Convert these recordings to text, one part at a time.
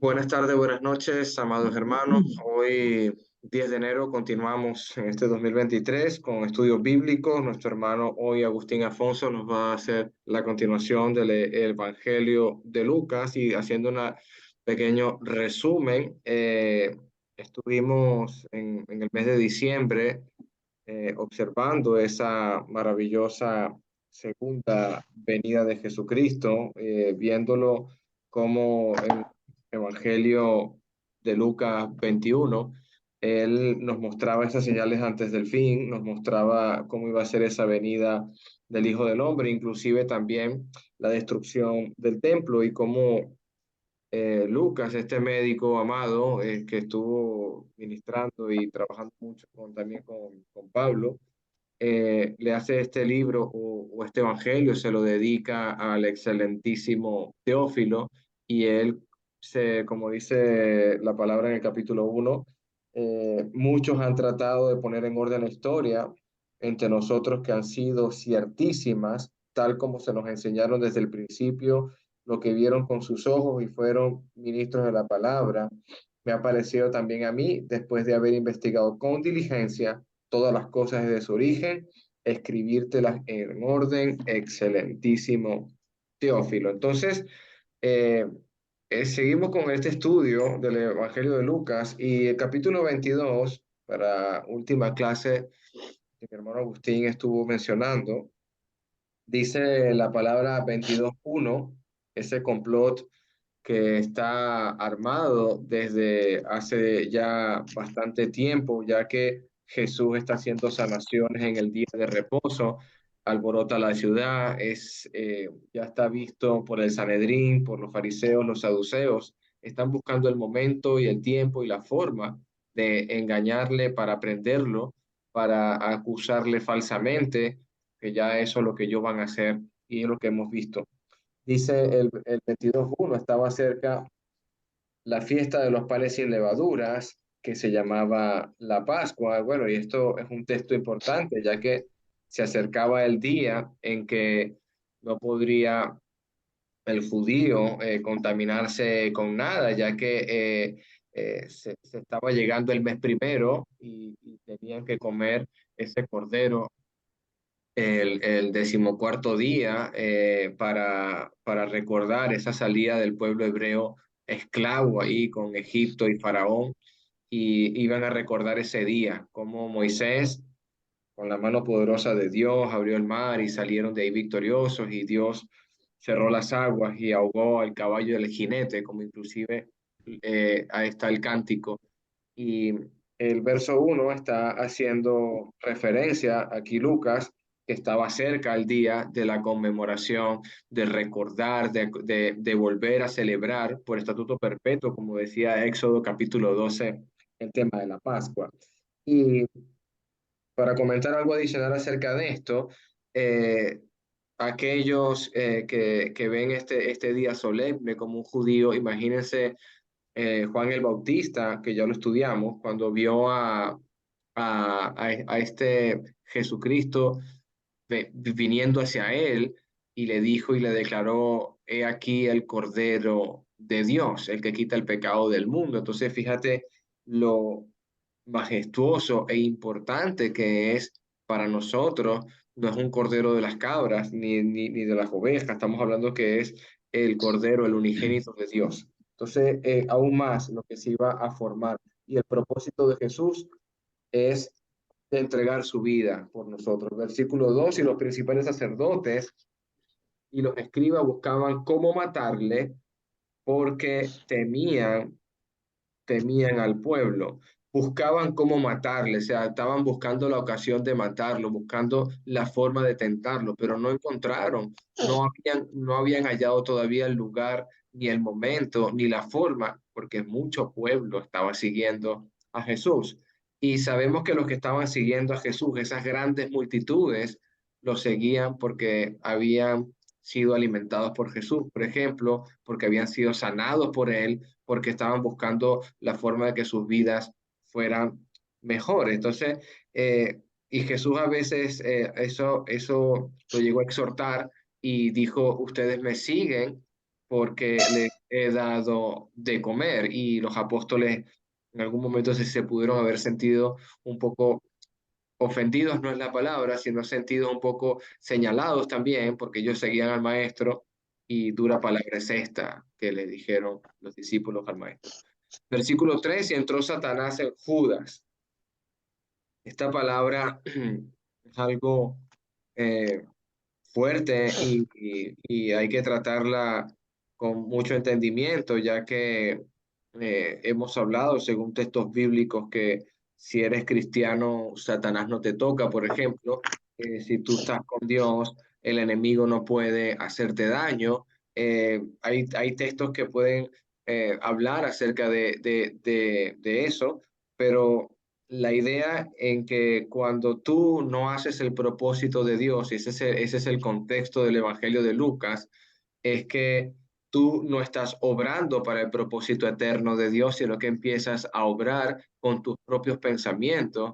Buenas tardes, buenas noches, amados hermanos. Hoy, 10 de enero, continuamos en este 2023 con estudios bíblicos. Nuestro hermano hoy, Agustín Afonso, nos va a hacer la continuación del Evangelio de Lucas y haciendo un pequeño resumen. Estuvimos en el mes de diciembre observando esa maravillosa segunda venida de Jesucristo, viéndolo como en Evangelio de Lucas 21, él nos mostraba esas señales antes del fin, nos mostraba cómo iba a ser esa venida del Hijo del Hombre, inclusive también la destrucción del templo y cómo Lucas, este médico amado que estuvo ministrando y trabajando mucho también con Pablo, le hace este libro o este evangelio, se lo dedica al excelentísimo Teófilo y él, como dice la palabra en el capítulo 1, muchos han tratado de poner en orden la historia entre nosotros que han sido ciertísimas, tal como se nos enseñaron desde el principio, lo que vieron con sus ojos y fueron ministros de la palabra. Me ha parecido también a mí, después de haber investigado con diligencia todas las cosas desde su origen, escribírtelas en orden, excelentísimo Teófilo. Entonces, eh, seguimos con este estudio del Evangelio de Lucas y el capítulo 22, para última clase que mi hermano Agustín estuvo mencionando, dice la palabra 22:1, ese complot que está armado desde hace ya bastante tiempo, ya que Jesús está haciendo sanaciones en el día de reposo, alborota la ciudad, ya está visto por el Sanedrín, por los fariseos, los saduceos, están buscando el momento y el tiempo y la forma de engañarle para prenderlo, para acusarle falsamente, que ya eso es lo que ellos van a hacer y es lo que hemos visto. Dice el 22:1, estaba cerca la fiesta de los panes sin levaduras, que se llamaba la Pascua. Bueno, y esto es un texto importante, ya que se acercaba el día en que no podría el judío contaminarse con nada, ya que se estaba llegando el mes primero y tenían que comer ese cordero el decimocuarto día para recordar esa salida del pueblo hebreo esclavo ahí con Egipto y Faraón, y iban a recordar ese día, como Moisés, con la mano poderosa de Dios, abrió el mar y salieron de ahí victoriosos, y Dios cerró las aguas y ahogó al caballo del jinete, como inclusive ahí está el cántico. Y el verso 1 está haciendo referencia aquí Lucas, que estaba cerca el día de la conmemoración, de recordar, de volver a celebrar por estatuto perpetuo, como decía Éxodo capítulo 12, el tema de la Pascua. Y para comentar algo adicional acerca de esto, eh, aquellos que ven este día solemne como un judío, imagínense Juan el Bautista, que ya lo estudiamos, cuando vio a este Jesucristo viniendo hacia él y le dijo y le declaró, he aquí el Cordero de Dios, el que quita el pecado del mundo. Entonces, fíjate lo majestuoso e importante que es para nosotros. No es un cordero de las cabras ni de las ovejas, estamos hablando que es el cordero, el unigénito de Dios. Entonces, aún más lo que se iba a formar. Y el propósito de Jesús es de entregar su vida por nosotros. Versículo 2, y los principales sacerdotes y los escribas buscaban cómo matarle porque temían al pueblo, buscaban cómo matarle, o sea, estaban buscando la ocasión de matarlo, buscando la forma de tentarlo, pero no encontraron, no habían hallado todavía el lugar, ni el momento, ni la forma, porque mucho pueblo estaba siguiendo a Jesús. Y sabemos que los que estaban siguiendo a Jesús, esas grandes multitudes, lo seguían porque habían sido alimentados por Jesús, por ejemplo, porque habían sido sanados por él, porque estaban buscando la forma de que sus vidas fueran mejores. Entonces, y Jesús a veces eso lo llegó a exhortar y dijo, ustedes me siguen porque les he dado de comer. Y los apóstoles en algún momento se pudieron haber sentido un poco ofendidos, no es la palabra, sino sentidos un poco señalados también, porque ellos seguían al maestro, y dura palabra es esta que le dijeron los discípulos al maestro. Versículo 3: y entró Satanás en Judas. Esta palabra es algo eh, fuerte, y hay que tratarla con mucho entendimiento, ya que hemos hablado según textos bíblicos que si eres cristiano, Satanás no te toca, por ejemplo. Si tú estás con Dios, el enemigo no puede hacerte daño. Hay textos que pueden hablar acerca de eso, pero la idea en que cuando tú no haces el propósito de Dios, y ese es el contexto del Evangelio de Lucas, es que tú no estás obrando para el propósito eterno de Dios, sino que empiezas a obrar con tus propios pensamientos,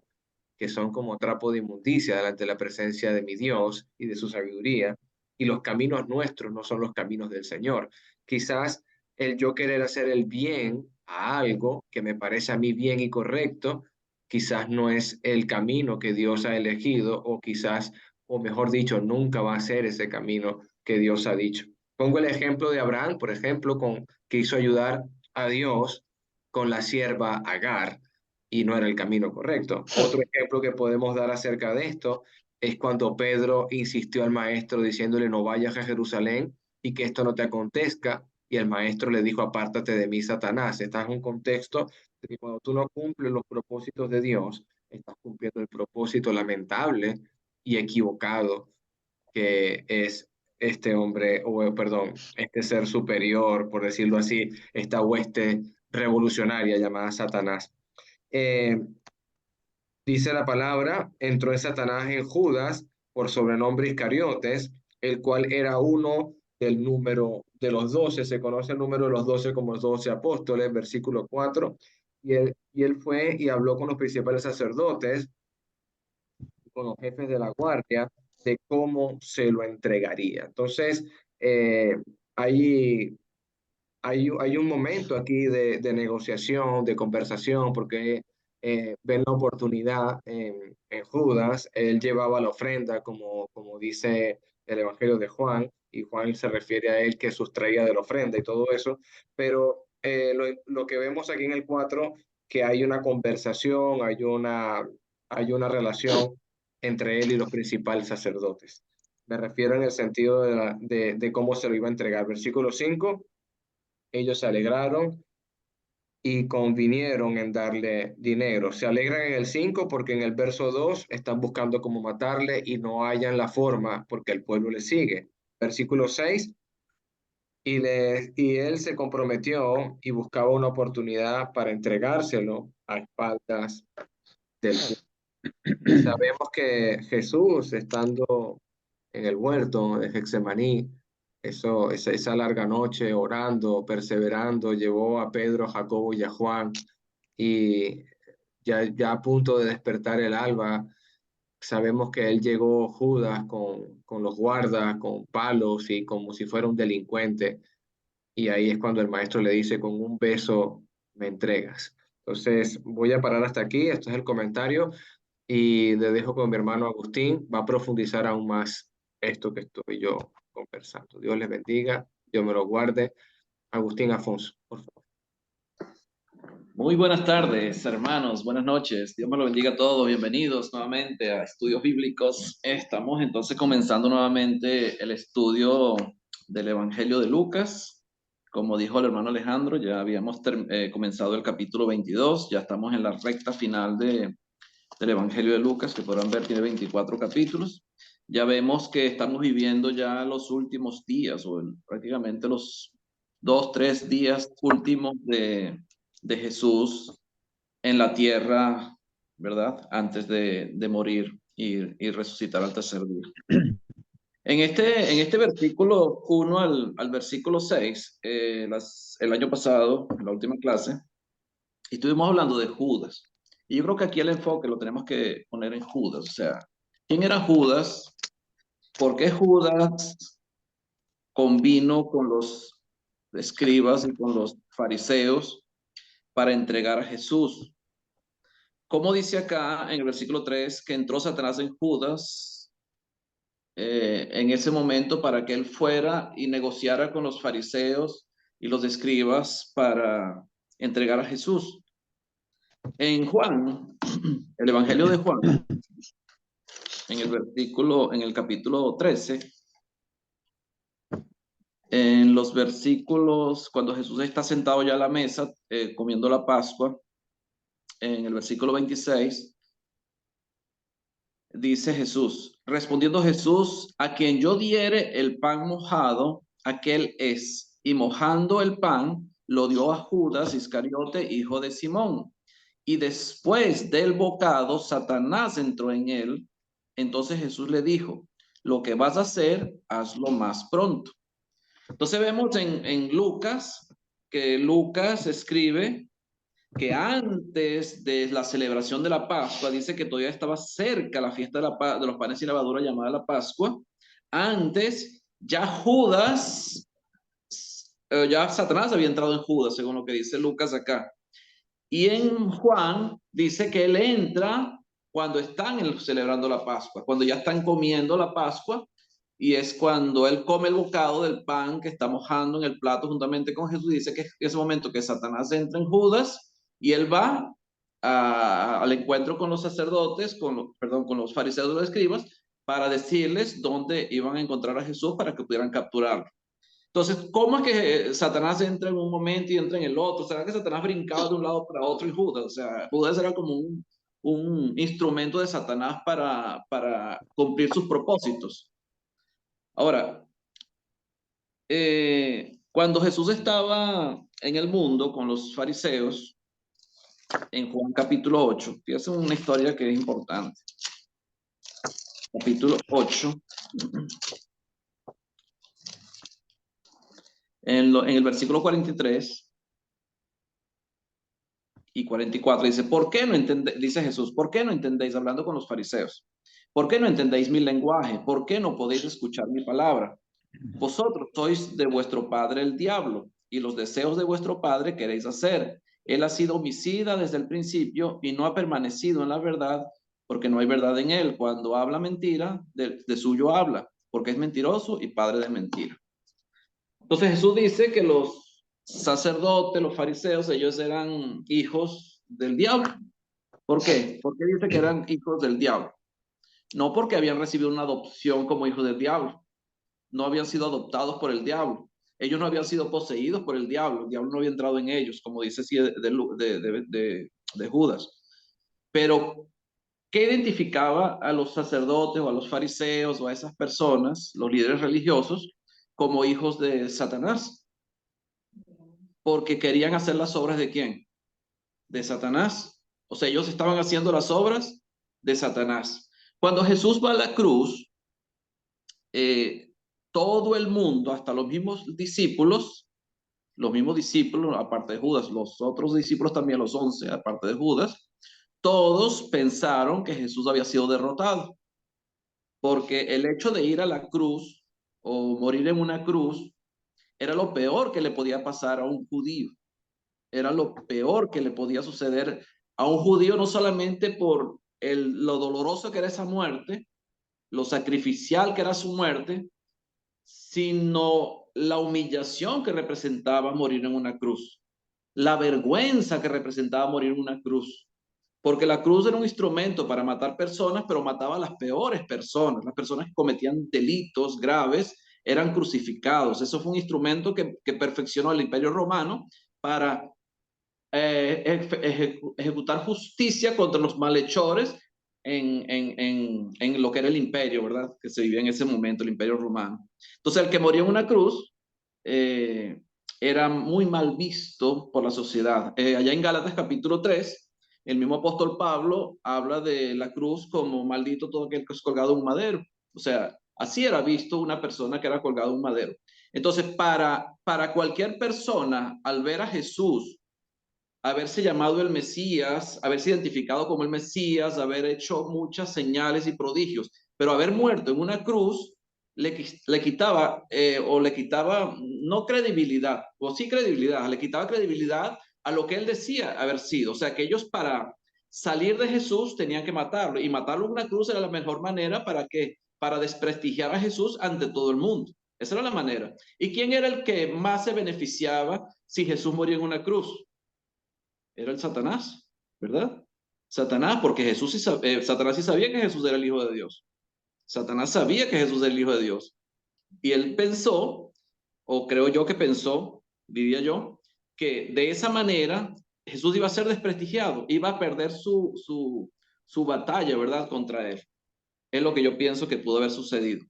que son como trapo de inmundicia delante de la presencia de mi Dios y de su sabiduría, y los caminos nuestros no son los caminos del Señor. Quizás el yo querer hacer el bien a algo que me parece a mí bien y correcto, quizás no es el camino que Dios ha elegido, o quizás, o mejor dicho, nunca va a ser ese camino que Dios ha dicho. Pongo el ejemplo de Abraham, por ejemplo, que quiso ayudar a Dios con la sierva Agar, y no era el camino correcto. Otro ejemplo que podemos dar acerca de esto es cuando Pedro insistió al maestro diciéndole: no vayas a Jerusalén y que esto no te acontezca, y el maestro le dijo: apártate de mí, Satanás. Estás en un contexto de que cuando tú no cumples los propósitos de Dios, estás cumpliendo el propósito lamentable y equivocado que es este hombre, o perdón, este ser superior, por decirlo así, esta hueste revolucionaria llamada Satanás. Eh, Dice la palabra: entró en Satanás en Judas, por sobrenombre Iscariotes, el cual era uno del número de los 12. Se conoce el número de los 12 como los 12 apóstoles, versículo 4. Y él fue y habló con los principales sacerdotes, con los jefes de la guardia, de cómo se lo entregaría. Entonces, eh, hay hay un momento aquí de negociación, de conversación, porque ven la oportunidad en Judas. Él llevaba la ofrenda, como dice el Evangelio de Juan, y Juan se refiere a él que sustraía de la ofrenda y todo eso, pero lo que vemos aquí en el 4, que hay una conversación, hay una relación entre él y los principales sacerdotes. Me refiero en el sentido de cómo se lo iba a entregar. Versículo 5: ellos se alegraron y convinieron en darle dinero. Se alegran en el 5 porque en el verso 2 están buscando cómo matarle y no hallan la forma porque el pueblo le sigue. Versículo 6: y él se comprometió y buscaba una oportunidad para entregárselo a espaldas del pueblo. Sabemos que Jesús, estando en el huerto de Getsemaní, esa larga noche orando, perseverando, llevó a Pedro, a Jacobo y a Juan, y ya a punto de despertar el alba, sabemos que él llegó Judas con los guardas, con palos y como si fuera un delincuente, y ahí es cuando el maestro le dice: con un beso me entregas. Entonces voy a parar hasta aquí. Esto es el comentario, y le dejo con mi hermano Agustín. Va a profundizar aún más esto que estoy yo conversando. Dios les bendiga, Dios me lo guarde. Agustín Afonso, por favor. Muy buenas tardes, hermanos. Buenas noches. Dios me lo bendiga a todos. Bienvenidos nuevamente a Estudios Bíblicos. Estamos entonces comenzando nuevamente el estudio del Evangelio de Lucas. Como dijo el hermano Alejandro, ya habíamos comenzado el capítulo 22. Ya estamos en la recta final del Evangelio de Lucas, que podrán ver tiene 24 capítulos. Ya vemos que estamos viviendo ya los últimos días, prácticamente los 2, 3 días últimos de Jesús en la tierra, ¿verdad? Antes de morir y resucitar al tercer día. En este versículo 1 al versículo 6, el año pasado, en la última clase, estuvimos hablando de Judas. Y yo creo que aquí el enfoque lo tenemos que poner en Judas. O sea, ¿quién era Judas? ¿Por qué Judas convino con los escribas y con los fariseos para entregar a Jesús. Como dice acá en el versículo 3, que entró Satanás en Judas en ese momento para que él fuera y negociara con los fariseos y los escribas para entregar a Jesús. En Juan, el Evangelio de Juan, en el capítulo 13, en los versículos, cuando Jesús está sentado ya a la mesa comiendo la Pascua, en el versículo 26, dice Jesús, respondiendo Jesús, a quien yo diere el pan mojado, aquel es. Y mojando el pan, lo dio a Judas Iscariote, hijo de Simón. Y después del bocado, Satanás entró en él. Entonces Jesús le dijo, lo que vas a hacer, hazlo más pronto. Entonces vemos en Lucas, que Lucas escribe que antes de la celebración de la Pascua, dice que todavía estaba cerca la fiesta de los panes sin levadura llamada la Pascua. Antes, ya Judas, ya Satanás había entrado en Judas, según lo que dice Lucas acá. Y en Juan dice que él entra cuando están celebrando la Pascua, cuando ya están comiendo la Pascua, y es cuando él come el bocado del pan que está mojando en el plato juntamente con Jesús. Dice que es ese momento que Satanás entra en Judas y él va al encuentro con los sacerdotes, con los fariseos y los escribas, para decirles dónde iban a encontrar a Jesús para que pudieran capturarlo. Entonces, ¿cómo es que Satanás entra en un momento y entra en el otro? ¿Será que Satanás brincaba de un lado para otro y Judas? O sea, Judas era como un instrumento de Satanás para cumplir sus propósitos. Ahora, cuando Jesús estaba en el mundo con los fariseos, en Juan capítulo 8, fíjense una historia que es importante. Capítulo 8. En el versículo 43 y 44 dice, ¿por qué no entendéis? Dice Jesús, ¿por qué no entendéis? Hablando con los fariseos. ¿Por qué no entendéis mi lenguaje? ¿Por qué no podéis escuchar mi palabra? Vosotros sois de vuestro padre el diablo, y los deseos de vuestro padre queréis hacer. Él ha sido homicida desde el principio y no ha permanecido en la verdad, porque no hay verdad en él. Cuando habla mentira, de suyo habla, porque es mentiroso y padre de mentira. Entonces Jesús dice que los sacerdotes, los fariseos, ellos eran hijos del diablo. ¿Por qué? Porque dice que eran hijos del diablo. No porque habían recibido una adopción como hijos del diablo. No habían sido adoptados por el diablo. Ellos no habían sido poseídos por el diablo no había entrado en ellos, como dice así de Judas. Pero, ¿qué identificaba a los sacerdotes o a los fariseos o a esas personas, los líderes religiosos, como hijos de Satanás? Porque querían hacer las obras ¿de quién? De Satanás. O sea, ellos estaban haciendo las obras de Satanás. Cuando Jesús va a la cruz, todo el mundo, hasta los mismos discípulos, aparte de Judas, los otros discípulos también, los 11, aparte de Judas, todos pensaron que Jesús había sido derrotado, porque el hecho de ir a la cruz o morir en una cruz era lo peor que le podía pasar a un judío. Era lo peor que le podía suceder a un judío, no solamente por lo doloroso que era esa muerte, lo sacrificial que era su muerte, sino la humillación que representaba morir en una cruz, la vergüenza que representaba morir en una cruz, porque la cruz era un instrumento para matar personas, pero mataba a las peores personas, las personas que cometían delitos graves eran crucificados. Eso fue un instrumento que perfeccionó el Imperio Romano para ejecutar justicia contra los malhechores en lo que era el imperio, ¿verdad? Que se vivía en ese momento, el imperio romano. Entonces, el que moría en una cruz era muy mal visto por la sociedad. Allá en Gálatas capítulo 3, el mismo apóstol Pablo habla de la cruz como maldito todo aquel que es colgado en un madero. O sea, así era visto una persona que era colgado en un madero. Entonces, para cualquier persona, al ver a Jesús haberse llamado el Mesías, haberse identificado como el Mesías, haber hecho muchas señales y prodigios, pero haber muerto en una cruz le quitaba no credibilidad, o sí credibilidad, le quitaba credibilidad a lo que él decía haber sido. O sea, que ellos para salir de Jesús tenían que matarlo, y matarlo en una cruz era la mejor manera para desprestigiar a Jesús ante todo el mundo. Esa era la manera. ¿Y quién era el que más se beneficiaba si Jesús moría en una cruz? Era el Satanás, ¿verdad? Satanás, porque Satanás sí sabía que Jesús era el Hijo de Dios. Satanás sabía que Jesús era el Hijo de Dios. Y él pensó, o creo yo que pensó, diría yo, que de esa manera Jesús iba a ser desprestigiado, iba a perder su batalla, ¿verdad?, contra él. Es lo que yo pienso que pudo haber sucedido.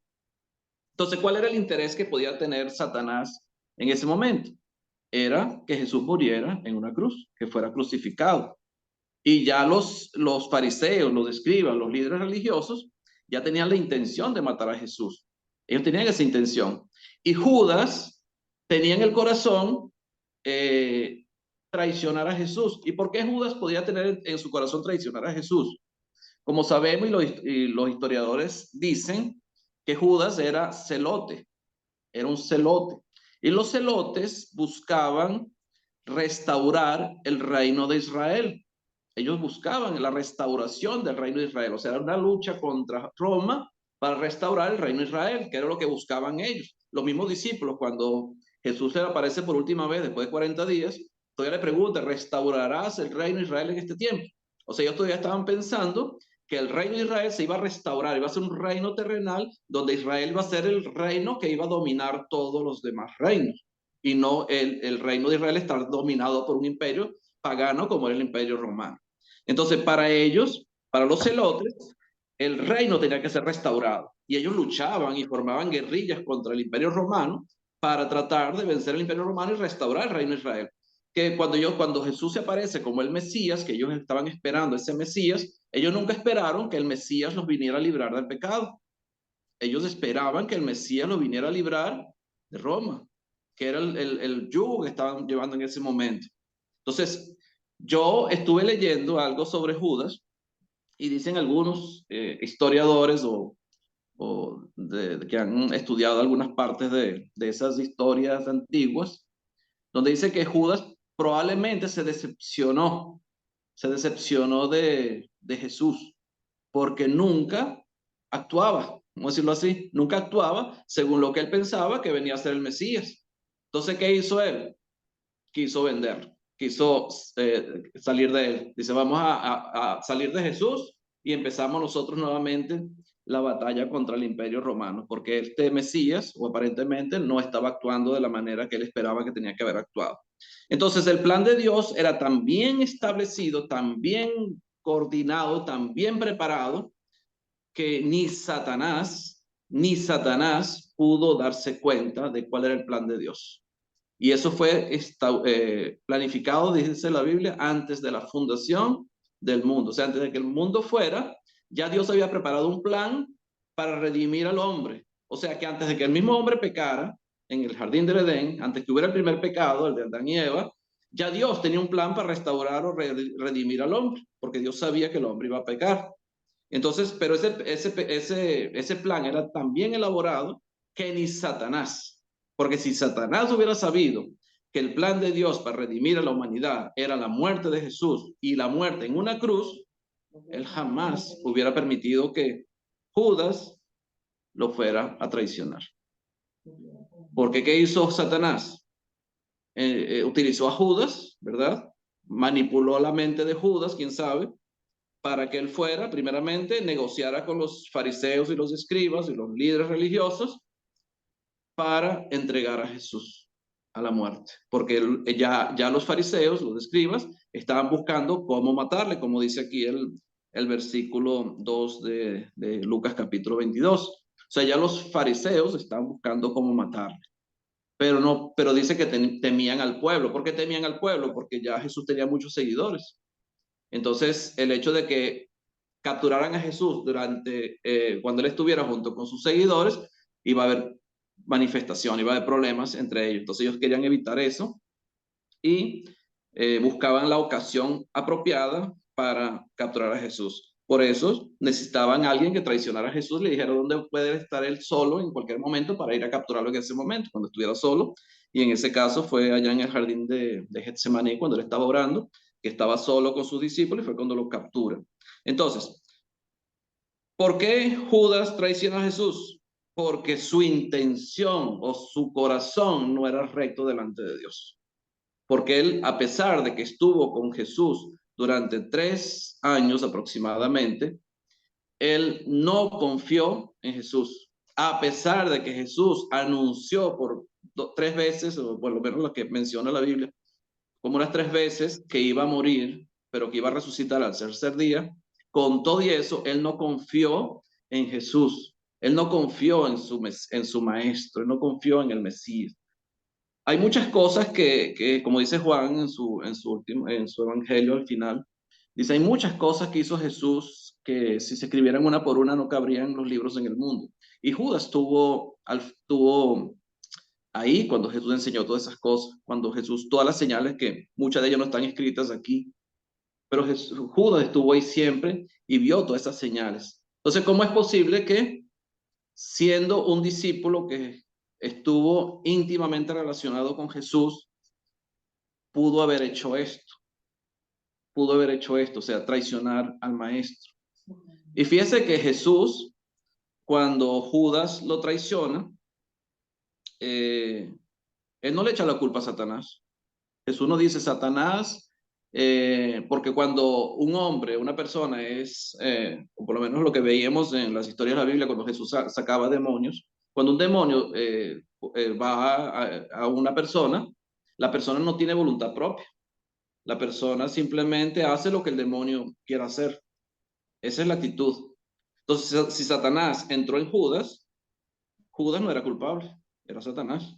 Entonces, ¿cuál era el interés que podía tener Satanás en ese momento? Era que Jesús muriera en una cruz, que fuera crucificado. Y ya los fariseos, los escribas, los líderes religiosos, ya tenían la intención de matar a Jesús. Ellos tenían esa intención. Y Judas tenía en el corazón traicionar a Jesús. ¿Y por qué Judas podía tener en su corazón traicionar a Jesús? Como sabemos y los historiadores dicen que Judas era celote, era un celote. Y los celotes buscaban restaurar el reino de Israel. Ellos buscaban la restauración del reino de Israel. O sea, era una lucha contra Roma para restaurar el reino de Israel, que era lo que buscaban ellos. Los mismos discípulos, cuando Jesús se le aparece por última vez después de 40 días, todavía le pregunta, ¿restaurarás el reino de Israel en este tiempo? O sea, ellos todavía estaban pensando que el reino de Israel se iba a restaurar, iba a ser un reino terrenal donde Israel iba a ser el reino que iba a dominar todos los demás reinos, y no el reino de Israel estar dominado por un imperio pagano como era el imperio romano. Entonces, para ellos, para los celotes, el reino tenía que ser restaurado, y ellos luchaban y formaban guerrillas contra el imperio romano para tratar de vencer el imperio romano y restaurar el reino de Israel. Que cuando Jesús se aparece como el Mesías, que ellos estaban esperando ese Mesías, ellos nunca esperaron que el Mesías los viniera a librar del pecado. Ellos esperaban que el Mesías los viniera a librar de Roma, que era el yugo que estaban llevando en ese momento. Entonces, yo estuve leyendo algo sobre Judas, y dicen algunos historiadores que han estudiado algunas partes de esas historias antiguas, donde dice que Judas probablemente se decepcionó de Jesús, porque nunca actuaba, vamos a decirlo así, nunca actuaba según lo que él pensaba que venía a ser el Mesías. Entonces, ¿qué hizo él? Quiso vender, quiso salir de él. Dice, vamos a salir de Jesús, y empezamos nosotros nuevamente la batalla contra el imperio romano, porque este Mesías, o aparentemente, no estaba actuando de la manera que él esperaba que tenía que haber actuado. Entonces, el plan de Dios era tan bien establecido, tan bien coordinado, tan bien preparado, que ni Satanás pudo darse cuenta de cuál era el plan de Dios. Y eso fue planificado, dice la Biblia, antes de la fundación del mundo. O sea, antes de que el mundo fuera, ya Dios había preparado un plan para redimir al hombre. O sea, que antes de que el mismo hombre pecara en el jardín del Edén, antes que hubiera el primer pecado, el de Adán y Eva, ya Dios tenía un plan para restaurar o redimir al hombre, porque Dios sabía que el hombre iba a pecar. Entonces, pero ese plan era tan bien elaborado que ni Satanás, porque si Satanás hubiera sabido que el plan de Dios para redimir a la humanidad era la muerte de Jesús y la muerte en una cruz, él jamás hubiera permitido que Judas lo fuera a traicionar. Porque ¿qué hizo Satanás? Utilizó a Judas, ¿verdad? Manipuló la mente de Judas, quién sabe, para que él fuera, primeramente, negociara con los fariseos y los escribas y los líderes religiosos para entregar a Jesús a la muerte. Porque ya los fariseos, los escribas, estaban buscando cómo matarle, como dice aquí el versículo 2 de Lucas capítulo 22. O sea, ya los fariseos estaban buscando cómo matarle. Pero dice que temían al pueblo. ¿Por qué temían al pueblo? Porque ya Jesús tenía muchos seguidores. Entonces, el hecho de que capturaran a Jesús cuando él estuviera junto con sus seguidores, iba a haber manifestación, iba a haber problemas entre ellos. Entonces ellos querían evitar eso, y buscaban la ocasión apropiada para capturar a Jesús. Por eso necesitaban a alguien que traicionara a Jesús, le dijera dónde puede estar él solo en cualquier momento para ir a capturarlo en ese momento, cuando estuviera solo. Y en ese caso fue allá en el jardín de Getsemaní, cuando él estaba orando, que estaba solo con sus discípulos, y fue cuando lo captura. Entonces, ¿por qué Judas traiciona a Jesús? Porque su intención o su corazón no era recto delante de Dios. Porque él, a pesar de que estuvo con Jesús durante 3 años aproximadamente, él no confió en Jesús. A pesar de que Jesús anunció por 3 veces, o por lo menos lo que menciona la Biblia, como unas 3 veces que iba a morir, pero que iba a resucitar al tercer día, con todo y eso, él no confió en Jesús. Él no confió en su maestro, él no confió en el Mesías. Hay muchas cosas que como dice Juan en su evangelio al final, dice, hay muchas cosas que hizo Jesús que si se escribieran una por una no cabrían los libros en el mundo. Y Judas tuvo ahí cuando Jesús enseñó todas esas cosas, cuando Jesús, todas las señales que muchas de ellas no están escritas aquí, pero Judas estuvo ahí siempre y vio todas esas señales. Entonces, ¿cómo es posible que siendo un discípulo que estuvo íntimamente relacionado con Jesús, pudo haber hecho esto? Pudo haber hecho esto, o sea, traicionar al maestro. Y fíjese que Jesús, cuando Judas lo traiciona, él no le echa la culpa a Satanás. Jesús no dice Satanás, porque cuando un hombre, una persona es, o por lo menos lo que veíamos en las historias de la Biblia, cuando Jesús sacaba demonios, cuando un demonio va a una persona, la persona no tiene voluntad propia. La persona simplemente hace lo que el demonio quiera hacer. Esa es la actitud. Entonces, si Satanás entró en Judas, Judas no era culpable, era Satanás.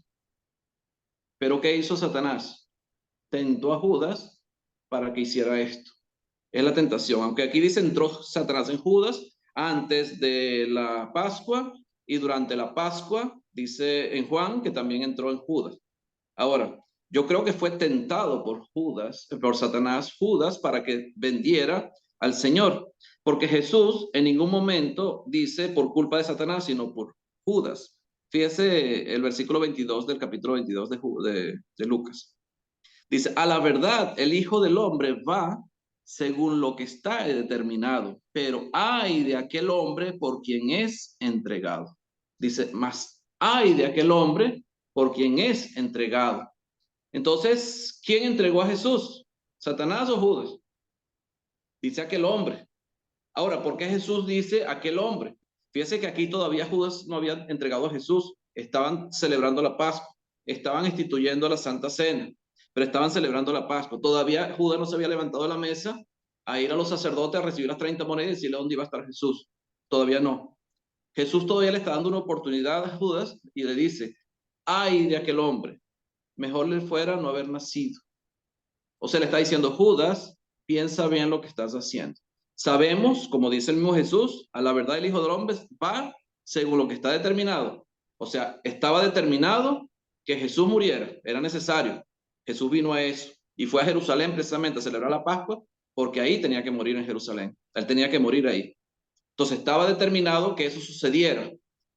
Pero ¿qué hizo Satanás? Tentó a Judas para que hiciera esto. Es la tentación. Aunque aquí dice entró Satanás en Judas antes de la Pascua y durante la Pascua, dice en Juan que también entró en Judas. Ahora, yo creo que fue tentado por Judas, por Satanás, Judas, para que vendiera al Señor. Porque Jesús en ningún momento dice por culpa de Satanás, sino por Judas. Fíjese el versículo 22 del capítulo 22 de Lucas. Dice, a la verdad, el Hijo del Hombre va según lo que está determinado, pero ay de aquel hombre por quien es entregado. Dice, más ay de aquel hombre por quien es entregado. Entonces, ¿quién entregó a Jesús? ¿Satanás o Judas? Dice aquel hombre. Ahora, ¿por qué Jesús dice aquel hombre? Fíjese que aquí todavía Judas no había entregado a Jesús. Estaban celebrando la Pascua, estaban instituyendo la Santa Cena, pero estaban celebrando la Pascua. Todavía Judas no se había levantado de la mesa a ir a los sacerdotes a recibir las 30 monedas y decirle dónde iba a estar Jesús. Todavía no. Jesús todavía le está dando una oportunidad a Judas y le dice, ay de aquel hombre, mejor le fuera no haber nacido. O sea, le está diciendo, Judas, piensa bien lo que estás haciendo. Sabemos, como dice el mismo Jesús, a la verdad el Hijo del Hombre va según lo que está determinado. O sea, estaba determinado que Jesús muriera, era necesario. Jesús vino a eso y fue a Jerusalén precisamente a celebrar la Pascua porque ahí tenía que morir en Jerusalén. Él tenía que morir ahí. Entonces estaba determinado que eso sucediera.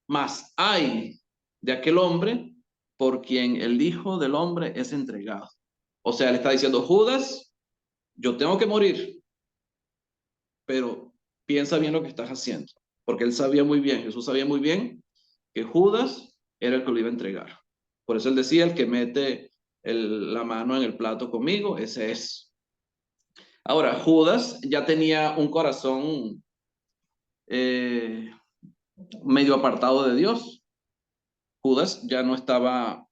Mas hay de aquel hombre por quien el Hijo del Hombre es entregado. O sea, le está diciendo, Judas, yo tengo que morir, pero piensa bien lo que estás haciendo. Porque él sabía muy bien, Jesús sabía muy bien que Judas era el que lo iba a entregar. Por eso él decía, el que mete la mano en el plato conmigo, ese es. Ahora, Judas ya tenía un corazón medio apartado de Dios. Judas ya no estaba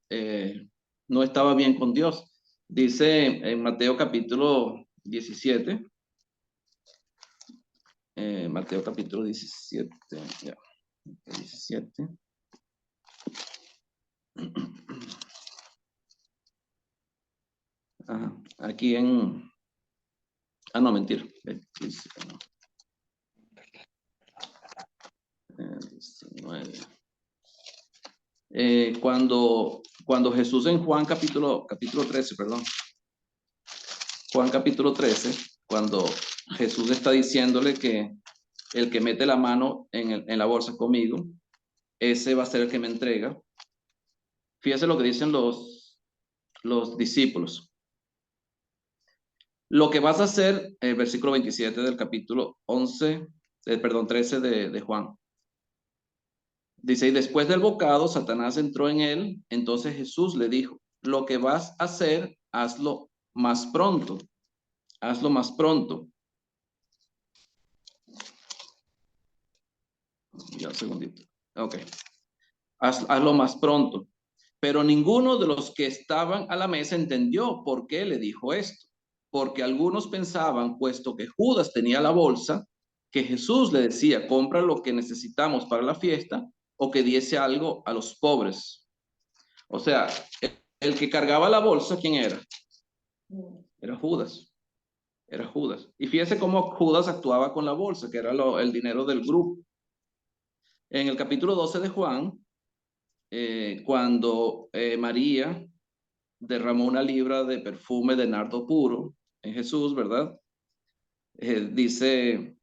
bien con Dios. Dice en Mateo capítulo 17, Mateo capítulo 17, ya, 17. Ajá, aquí no, mentira. 19. Cuando Jesús en Juan capítulo 13, perdón. Juan capítulo 13, cuando Jesús está diciéndole que el que mete la mano en la bolsa conmigo, ese va a ser el que me entrega. Fíjese lo que dicen los discípulos. Lo que vas a hacer, el versículo 27 del capítulo 13 de Juan. Dice, y después del bocado, Satanás entró en él. Entonces Jesús le dijo, lo que vas a hacer, hazlo más pronto. Hazlo más pronto. Ya, un segundito. Ok. Hazlo más pronto. Pero ninguno de los que estaban a la mesa entendió por qué le dijo esto. Porque algunos pensaban, puesto que Judas tenía la bolsa, que Jesús le decía, compra lo que necesitamos para la fiesta o que diese algo a los pobres. O sea, el que cargaba la bolsa, ¿quién era? Era Judas. Era Judas. Y fíjese cómo Judas actuaba con la bolsa, que era el dinero del grupo. En el capítulo 12 de Juan, cuando María derramó una libra de perfume de nardo puro en Jesús, ¿verdad? Dice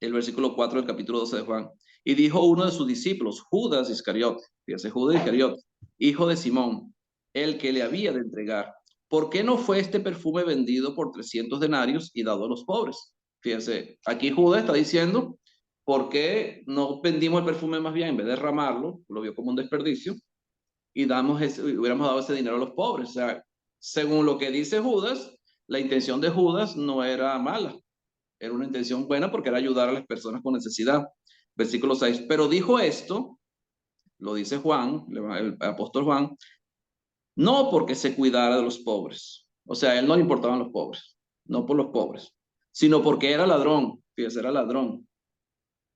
el versículo 4 del capítulo 12 de Juan. Y dijo uno de sus discípulos, Judas Iscariote, fíjese, Judas Iscariote, hijo de Simón, el que le había de entregar. ¿Por qué no fue este perfume vendido por 300 denarios y dado a los pobres? Fíjese, aquí Judas está diciendo, ¿por qué no vendimos el perfume más bien en vez de derramarlo? Lo vio como un desperdicio y hubiéramos dado ese dinero a los pobres. O sea, según lo que dice Judas, la intención de Judas no era mala, era una intención buena porque era ayudar a las personas con necesidad. Versículo 6, pero dijo esto, lo dice Juan, el apóstol Juan, no porque se cuidara de los pobres. O sea, a él no le importaban los pobres, no por los pobres, sino porque era ladrón, fíjese, era ladrón.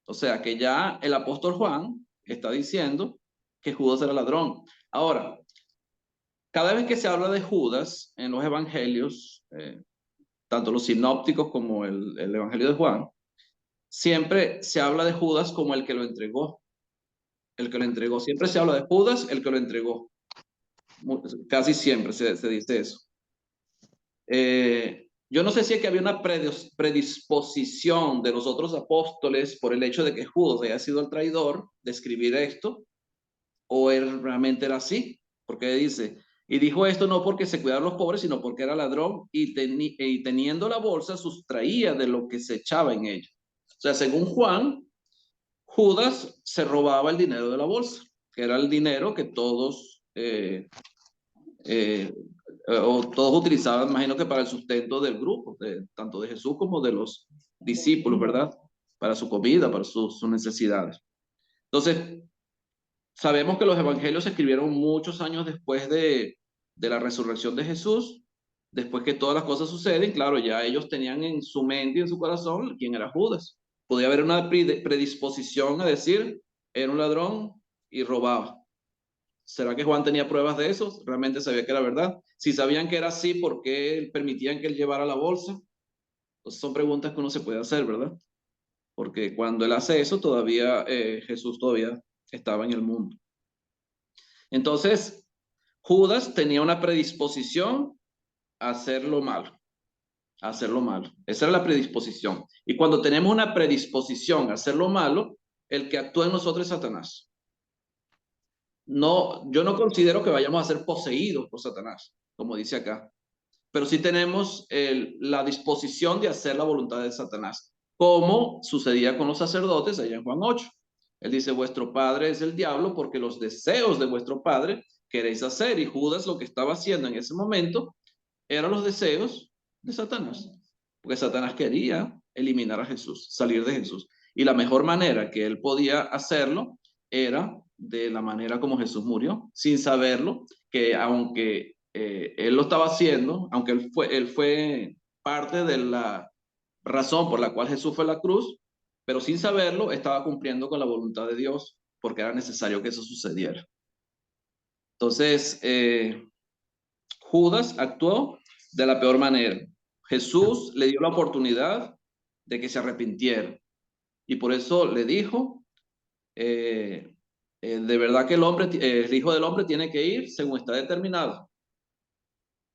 O sea, que ya el apóstol Juan está diciendo que Judas era ladrón. Ahora, cada vez que se habla de Judas en los evangelios, tanto los sinópticos como el evangelio de Juan, siempre se habla de Judas como el que lo entregó, el que lo entregó. Siempre se habla de Judas, el que lo entregó. Casi siempre se dice eso. Yo no sé si es que había una predisposición de los otros apóstoles por el hecho de que Judas haya sido el traidor de escribir esto, o realmente era así, porque dice, y dijo esto no porque se cuidaban los pobres, sino porque era ladrón y teniendo la bolsa sustraía de lo que se echaba en ella. O sea, según Juan, Judas se robaba el dinero de la bolsa, que era el dinero que todos, o todos utilizaban, imagino que para el sustento del grupo, tanto de Jesús como de los discípulos, ¿verdad? Para su comida, para sus necesidades. Entonces, sabemos que los evangelios se escribieron muchos años después de la resurrección de Jesús, después que todas las cosas suceden, claro, ya ellos tenían en su mente y en su corazón quién era Judas. Podía haber una predisposición a decir, era un ladrón y robaba. ¿Será que Juan tenía pruebas de eso? ¿Realmente sabía que era verdad? Si sabían que era así, ¿por qué permitían que él llevara la bolsa? Entonces son preguntas que uno se puede hacer, ¿verdad? Porque cuando él hace eso, todavía Jesús todavía estaba en el mundo. Entonces, Judas tenía una predisposición a hacer lo malo, a hacer lo malo. Esa era la predisposición. Y cuando tenemos una predisposición a hacer lo malo, el que actúa en nosotros es Satanás. No, yo no considero que vayamos a ser poseídos por Satanás, como dice acá, pero sí tenemos la disposición de hacer la voluntad de Satanás, como sucedía con los sacerdotes allá en Juan 8. Él dice, vuestro padre es el diablo porque los deseos de vuestro padre queréis hacer. Y Judas lo que estaba haciendo en ese momento eran los deseos de Satanás, porque Satanás quería eliminar a Jesús, salir de Jesús. Y la mejor manera que él podía hacerlo era de la manera como Jesús murió, sin saberlo, que aunque él lo estaba haciendo, aunque él fue parte de la razón por la cual Jesús fue a la cruz, pero sin saberlo estaba cumpliendo con la voluntad de Dios, porque era necesario que eso sucediera. Entonces, Judas actuó de la peor manera. Jesús le dio la oportunidad de que se arrepintiera y por eso le dijo, de verdad que el Hijo del Hombre tiene que ir según está determinado.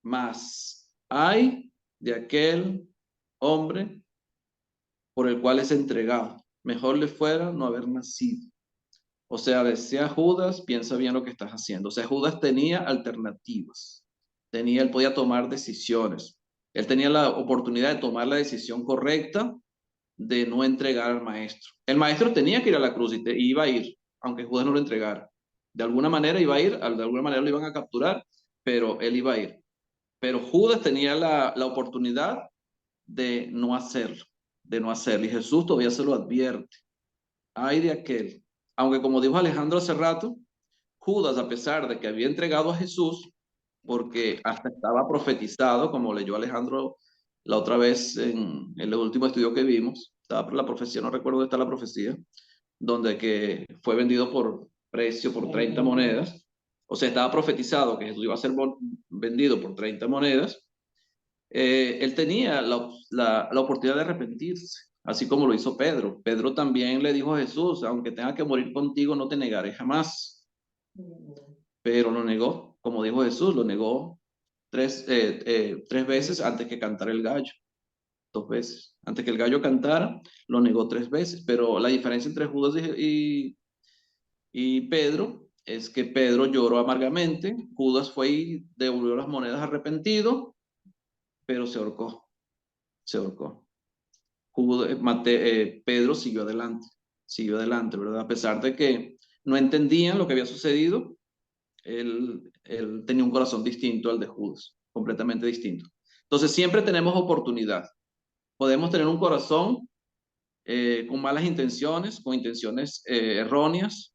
Mas hay de aquel hombre por el cual es entregado. Mejor le fuera no haber nacido. O sea, decía Judas, piensa bien lo que estás haciendo. O sea, Judas tenía alternativas. Él podía tomar decisiones. Él tenía la oportunidad de tomar la decisión correcta de no entregar al maestro. El maestro tenía que ir a la cruz y iba a ir, aunque Judas no lo entregara. De alguna manera iba a ir, de alguna manera lo iban a capturar, pero él iba a ir. Pero Judas tenía la oportunidad de no hacerlo, de no hacerlo. Y Jesús todavía se lo advierte. Ay de aquel. Aunque como dijo Alejandro hace rato, Judas, a pesar de que había entregado a Jesús, porque hasta estaba profetizado, como leyó Alejandro la otra vez en el último estudio que vimos, estaba la profecía, no recuerdo dónde está la profecía, donde que fue vendido por precio, por 30 monedas, o sea, estaba profetizado que Jesús iba a ser vendido por 30 monedas. Él tenía la oportunidad de arrepentirse, así como lo hizo Pedro. Pedro también le dijo a Jesús, aunque tenga que morir contigo, no te negaré jamás. Pero lo negó, como dijo Jesús, lo negó tres veces antes que cantara el gallo, 2 veces. Antes que el gallo cantara, lo negó 3 veces. Pero la diferencia entre Judas y Pedro es que Pedro lloró amargamente, Judas fue y devolvió las monedas arrepentido, pero se ahorcó. Pedro siguió adelante, ¿verdad? A pesar de que no entendían lo que había sucedido, él tenía un corazón distinto al de Judas, completamente distinto. Entonces siempre tenemos oportunidad. Podemos tener un corazón con malas intenciones, con intenciones erróneas,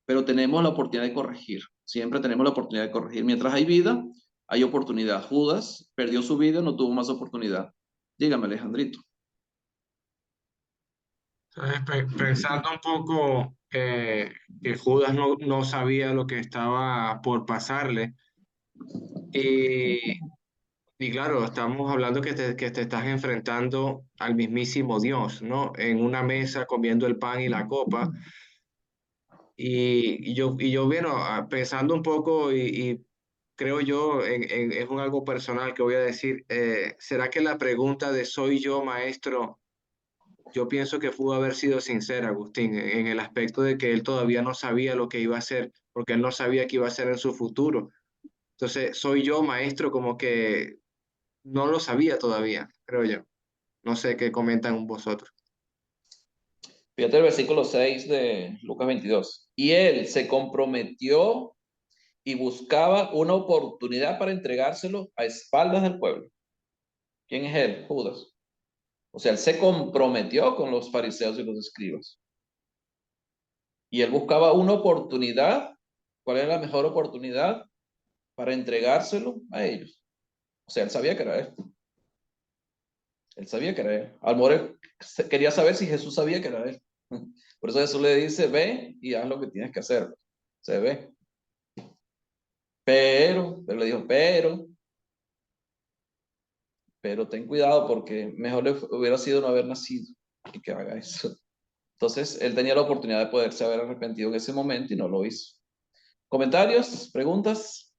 pero tenemos la oportunidad de corregir. Siempre tenemos la oportunidad de corregir. Mientras hay vida, hay oportunidad. Judas perdió su vida, no tuvo más oportunidad. Dígame, Alejandrito. Entonces, pensando un poco que Judas no sabía lo que estaba por pasarle, y, y claro, estamos hablando que te estás enfrentando al mismísimo Dios, ¿no? En una mesa comiendo el pan y la copa. Y yo, bueno, pensando un poco y creo yo, es un algo personal que voy a decir, ¿será que la pregunta de ¿soy yo maestro? Yo pienso que pudo haber sido sincera, Agustín, en el aspecto de que él todavía no sabía lo que iba a hacer, porque él no sabía qué iba a hacer en su futuro. Entonces, soy yo maestro, como que no lo sabía todavía, creo yo. No sé qué comentan vosotros. Fíjate el versículo 6 de Lucas 22. Y él se comprometió y buscaba una oportunidad para entregárselo a espaldas del pueblo. ¿Quién es él? Judas. O sea, él se comprometió con los fariseos y los escribas. Y él buscaba una oportunidad. ¿Cuál era la mejor oportunidad para entregárselo a ellos? O sea, él sabía que era él. Él sabía que era él. Al mejor quería saber si Jesús sabía que era él. Por eso Jesús le dice, ve y haz lo que tienes que hacer. Se ve. Pero le dijo, pero ten cuidado porque mejor le hubiera sido no haber nacido y que haga eso. Entonces, él tenía la oportunidad de poderse haber arrepentido en ese momento y no lo hizo. ¿Comentarios? ¿Preguntas?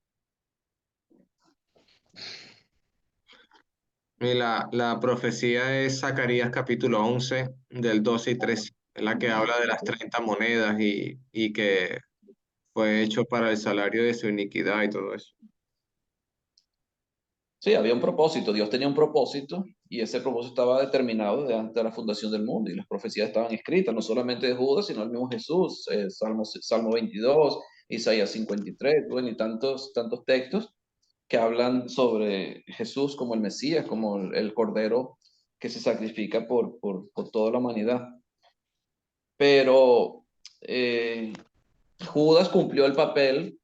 Y la profecía es Zacarías capítulo 11 del 12 y 13, es la que habla de las 30 monedas y que fue hecho para el salario de su iniquidad y todo eso. Sí, había un propósito. Dios tenía un propósito y ese propósito estaba determinado desde antes de la fundación del mundo y las profecías estaban escritas, no solamente de Judas, sino del mismo Jesús, Salmo 22, Isaías 53, bueno, y tantos textos que hablan sobre Jesús como el Mesías, como el Cordero que se sacrifica por toda la humanidad. Pero eh, Judas cumplió el papel,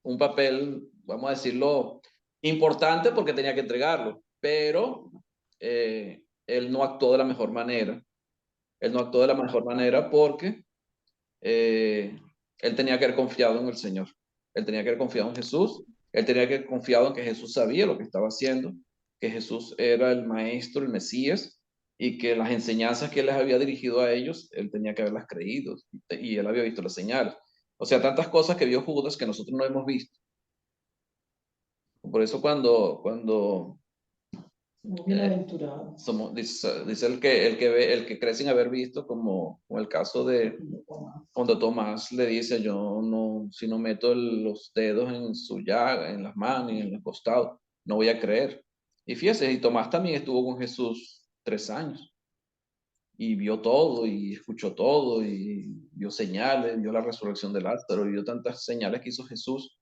un papel, vamos a decirlo, importante porque tenía que entregarlo, pero él no actuó de la mejor manera. Él no actuó de la mejor manera porque eh, él tenía que haber confiado en el Señor. Él tenía que haber confiado en Jesús. Él tenía que haber confiado en que Jesús sabía lo que estaba haciendo, que Jesús era el maestro, el Mesías, y que las enseñanzas que él les había dirigido a ellos, él tenía que haberlas creído y él había visto las señales. O sea, tantas cosas que vio Judas que nosotros no hemos visto. Por eso cuando Bienaventurado. Dice el que cree sin haber visto, como el caso de cuando Tomás le dice, yo no, si no meto los dedos en su llaga, en las manos y en los costados, no voy a creer. Y fíjese, y Tomás también estuvo con Jesús 3 años y vio todo y escuchó todo y vio señales, vio la resurrección de Lázaro, vio tantas señales que hizo Jesús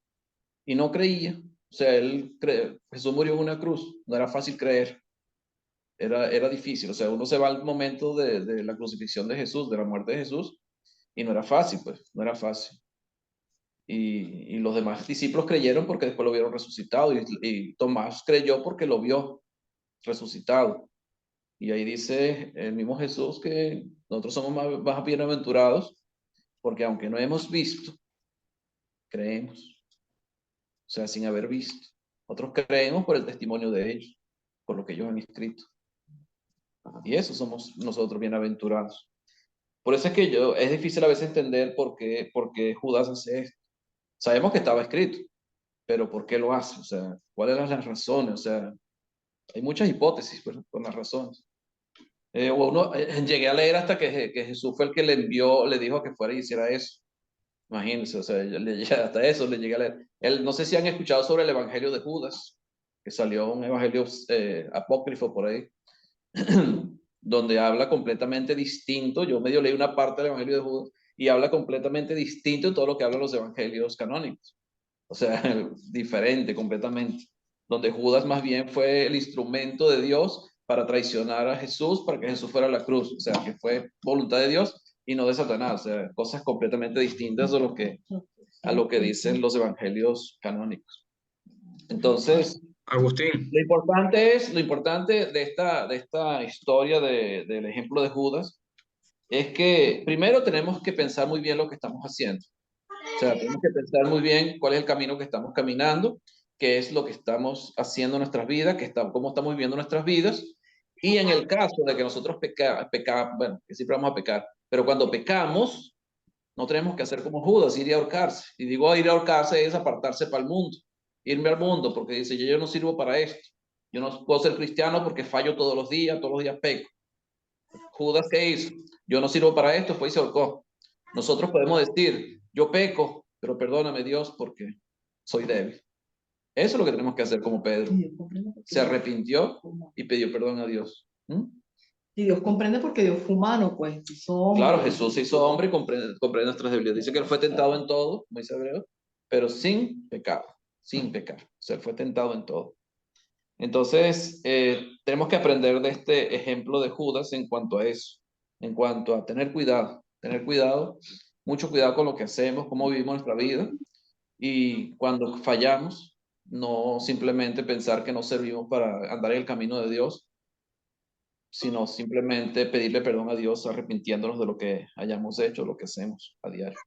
y no creía. O sea, Jesús murió en una cruz, no era fácil creer. Era difícil, o sea, uno se va al momento de la crucifixión de Jesús, de la muerte de Jesús, y no era fácil, pues, no era fácil. Y los demás discípulos creyeron porque después lo vieron resucitado, y Tomás creyó porque lo vio resucitado. Y ahí dice el mismo Jesús que nosotros somos más bienaventurados porque aunque no hemos visto, creemos. O sea, sin haber visto. Nosotros creemos por el testimonio de ellos, por lo que ellos han escrito. Y eso somos nosotros bienaventurados. Por eso es que es difícil a veces entender por qué Judas hace esto. Sabemos que estaba escrito, pero ¿por qué lo hace? O sea, ¿cuáles eran las razones? O sea, hay muchas hipótesis con las razones. Llegué a leer hasta que Jesús fue el que le envió, le dijo que fuera y hiciera eso. Imagínense, o sea, hasta eso le llegué a leer. No sé si han escuchado sobre el Evangelio de Judas, que salió un evangelio apócrifo por ahí, donde habla completamente distinto. Yo medio leí una parte del Evangelio de Judas y habla completamente distinto de todo lo que hablan los evangelios canónicos. O sea, diferente completamente. Donde Judas más bien fue el instrumento de Dios para traicionar a Jesús, para que Jesús fuera a la cruz. O sea, que fue voluntad de Dios y no de Satanás. O sea, cosas completamente distintas a lo que dicen los evangelios canónicos. Entonces, Agustín, lo importante de esta historia del ejemplo de Judas es que primero tenemos que pensar muy bien lo que estamos haciendo. O sea, tenemos que pensar muy bien cuál es el camino que estamos caminando, qué es lo que estamos haciendo en nuestras vidas, cómo estamos viviendo nuestras vidas. Y en el caso de que nosotros bueno, que siempre vamos a pecar, pero cuando pecamos, no tenemos que hacer como Judas, ir a ahorcarse. Y digo, ir a ahorcarse es apartarse para el mundo, irme al mundo, porque dice, yo no sirvo para esto. Yo no puedo ser cristiano porque fallo todos los días peco. Judas, ¿qué hizo? Yo no sirvo para esto, fue y se ahorcó. Nosotros podemos decir, yo peco, pero perdóname Dios porque soy débil. Eso es lo que tenemos que hacer como Pedro. Se arrepintió y pidió perdón a Dios. Y Dios comprende porque Dios fue humano, pues. Claro, Jesús se hizo hombre y comprende nuestras debilidades. Dice que él fue tentado en todo, como dice Hebreo, pero sin pecado, sin pecar. O sea, él fue tentado en todo. Entonces, tenemos que aprender de este ejemplo de Judas en cuanto a eso, en cuanto a tener cuidado, mucho cuidado con lo que hacemos, cómo vivimos nuestra vida y cuando fallamos, no simplemente pensar que no servimos para andar en el camino de Dios, sino simplemente pedirle perdón a Dios arrepintiéndonos de lo que hayamos hecho, lo que hacemos a diario.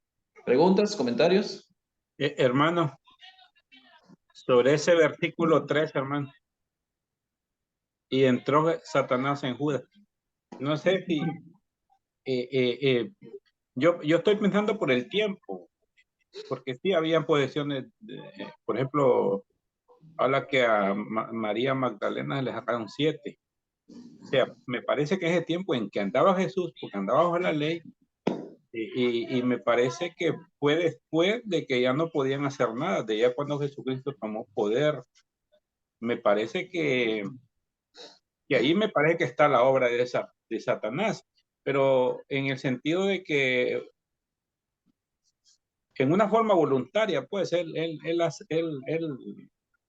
¿Preguntas, comentarios? Hermano, sobre ese versículo 3, hermano, y entró Satanás en Judas. No sé si yo estoy pensando por el tiempo, porque sí habían posesiones, por ejemplo, habla que a María Magdalena le sacaron 7. O sea, me parece que ese tiempo en que andaba Jesús, porque andaba bajo la ley, y me parece que fue después de que ya no podían hacer nada, de ya cuando Jesucristo tomó poder. Me parece que ahí me parece que está la obra de Satanás, pero en el sentido de que en una forma voluntaria, pues él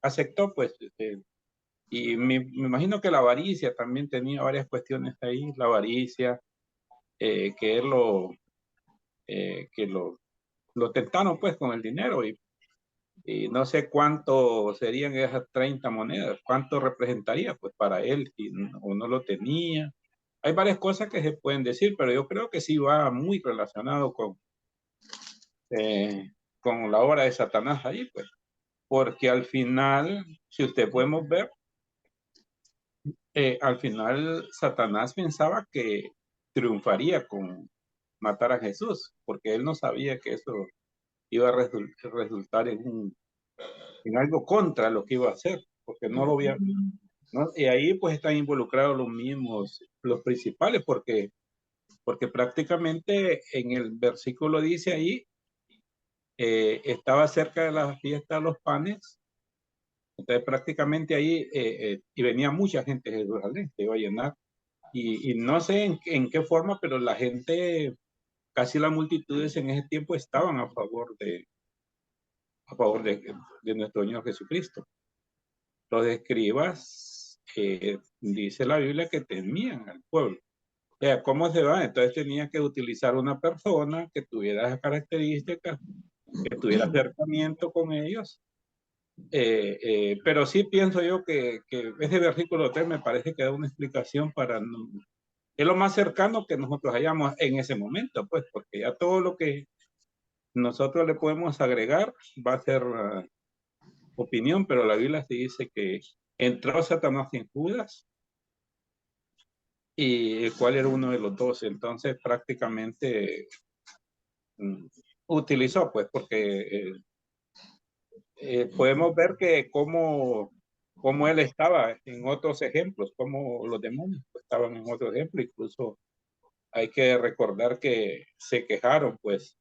aceptó, pues, y me imagino que la avaricia también tenía varias cuestiones ahí, la avaricia, que él que lo tentaron, pues, con el dinero, y no sé cuánto serían esas 30 monedas, cuánto representaría, pues, para él, si o no lo tenía. Hay varias cosas que se pueden decir, pero yo creo que sí va muy relacionado con la obra de Satanás ahí, pues, porque al final, si usted podemos ver, al final Satanás pensaba que triunfaría con matar a Jesús, porque él no sabía que eso iba a resultar en algo contra lo que iba a hacer, porque no lo había, ¿no? Y ahí pues están involucrados los mismos, los principales, porque prácticamente en el versículo dice ahí, estaba cerca de la fiesta de los panes, entonces prácticamente ahí, y venía mucha gente de Jerusalén, se iba a llenar, y no sé en qué forma, pero la gente, casi las multitudes en ese tiempo estaban a favor de nuestro Señor Jesucristo. Los escribas, dice la Biblia, que temían al pueblo. O sea, ¿cómo se va? Entonces tenía que utilizar una persona que tuviera esas características, que tuviera acercamiento con ellos. Pero sí pienso yo que ese versículo 3 me parece que da una explicación para... es lo más cercano que nosotros hayamos en ese momento, pues, porque ya todo lo que nosotros le podemos agregar va a ser opinión, pero la Biblia sí dice que entró Satanás en Judas y cuál era uno de los dos. Entonces prácticamente utilizó, pues, porque podemos ver que cómo él estaba en otros ejemplos, como los demonios estaban en otros ejemplos. Incluso hay que recordar que se quejaron, pues,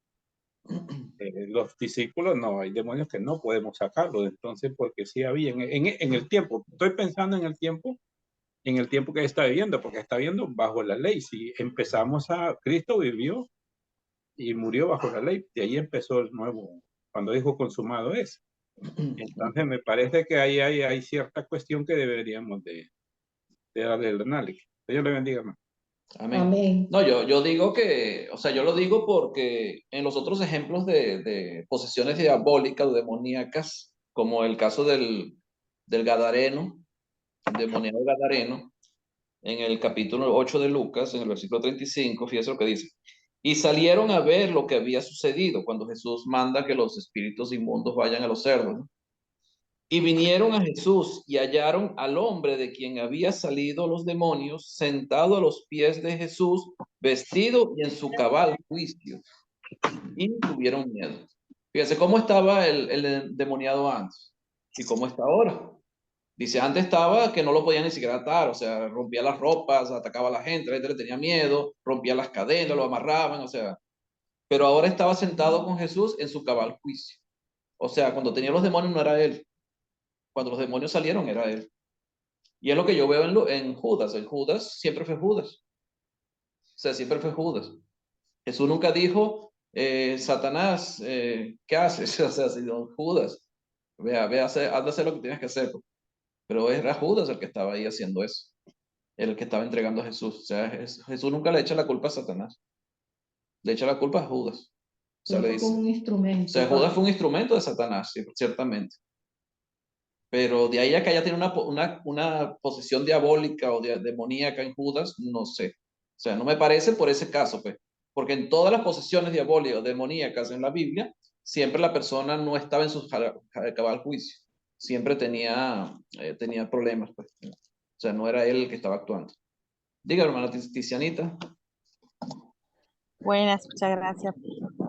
los discípulos, no, hay demonios que no podemos sacarlos. Entonces, porque sí había en el tiempo, estoy pensando en el tiempo que está viviendo, porque está viviendo bajo la ley. Si empezamos Cristo vivió y murió bajo la ley, de ahí empezó el nuevo, cuando dijo consumado es. Entonces me parece que ahí hay cierta cuestión que deberíamos de darle el análisis. Dios le bendiga más. Amén. Amén. No, yo digo que, o sea, yo lo digo porque en los otros ejemplos de posesiones diabólicas o demoníacas, como el caso del Gadareno, demoniado Gadareno, en el capítulo 8 de Lucas, en el versículo 35, fíjese lo que dice. Y salieron a ver lo que había sucedido cuando Jesús manda que los espíritus inmundos vayan a los cerdos, ¿no? Y vinieron a Jesús y hallaron al hombre de quien había salido los demonios sentado a los pies de Jesús, vestido y en su cabal juicio. Y tuvieron miedo. Fíjense cómo estaba el endemoniado antes y cómo está ahora. Dice, antes estaba que no lo podían ni siquiera atar, o sea, rompía las ropas, atacaba a la gente le tenía miedo, rompía las cadenas, lo amarraban, o sea, pero ahora estaba sentado con Jesús en su cabal juicio. O sea, cuando tenía los demonios no era él, cuando los demonios salieron era él. Y es lo que yo veo en Judas. El Judas siempre fue Judas. O sea, siempre fue Judas. Jesús nunca dijo, Satanás, ¿qué haces? O sea, sino Judas, ve a hacer, anda a hacer lo que tienes que hacer. Pero era Judas el que estaba ahí haciendo eso. El que estaba entregando a Jesús. O sea, Jesús nunca le echa la culpa a Satanás. Le echa la culpa a Judas. O sea, le Fue dice. un O instrumento. sea, Judas fue un instrumento de Satanás, sí, ciertamente. Pero de ahí a que haya tenido una posesión diabólica o demoníaca en Judas, no sé. O sea, no me parece por ese caso, pues. Porque en todas las posesiones diabólicas o demoníacas en la Biblia, siempre la persona no estaba en su cabal juicio. Siempre tenía problemas, pues. O sea, no era él el que estaba actuando. Diga, hermana Ticianita. Buenas, muchas gracias.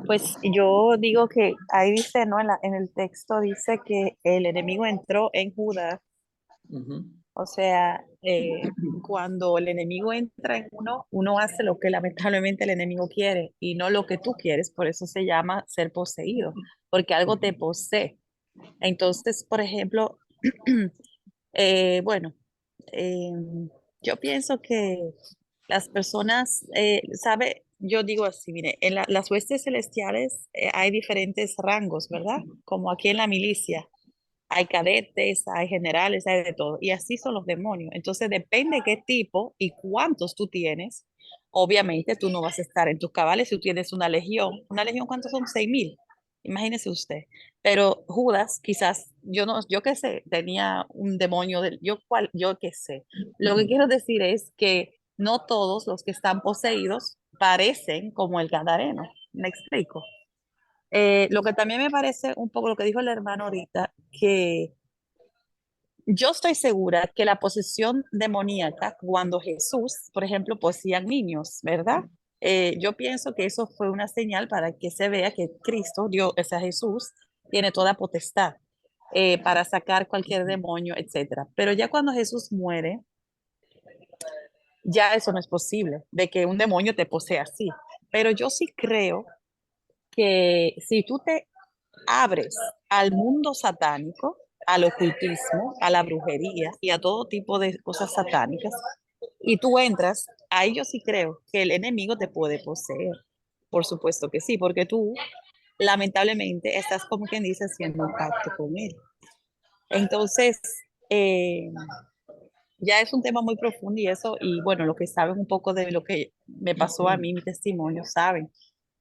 Pues yo digo que ahí dice, ¿no? En el texto dice que el enemigo entró en Judas. O sea, cuando el enemigo entra en uno, uno hace lo que lamentablemente el enemigo quiere y no lo que tú quieres. Por eso se llama ser poseído, porque algo te posee. Entonces, por ejemplo, bueno, yo pienso que las personas, yo digo así, mire, en las huestes celestiales hay diferentes rangos, ¿verdad? Como aquí en la milicia. Hay cadetes, hay generales, hay de todo. Y así son los demonios. Entonces, depende qué tipo y cuántos tú tienes. Obviamente, tú no vas a estar en tus cabales si tú tienes una legión. ¿Una legión cuántos son? 6.000. Imagínese usted. Pero Judas, quizás, yo no, yo qué sé, tenía un demonio, yo qué sé. Lo que quiero decir es que no todos los que están poseídos parecen como el Gadareno. ¿Me explico? Lo que también me parece un poco lo que dijo el hermano ahorita, que yo estoy segura que la posesión demoníaca, cuando Jesús, por ejemplo, poseía niños, ¿verdad? Yo pienso que eso fue una señal para que se vea que Cristo, Dios, o sea, Jesús, tiene toda potestad. para sacar cualquier demonio, etcétera. Pero ya cuando Jesús muere, ya eso no es posible, de que un demonio te posea así. Pero yo sí creo que si tú te abres al mundo satánico, al ocultismo, a la brujería y a todo tipo de cosas satánicas, y tú entras, ahí yo sí creo que el enemigo te puede poseer. Por supuesto que sí, porque tú lamentablemente estás como quien dice haciendo un pacto con él. Entonces, eh, ya es un tema muy profundo y eso, y bueno, lo que saben un poco de lo que me pasó a mí, mi testimonio, saben.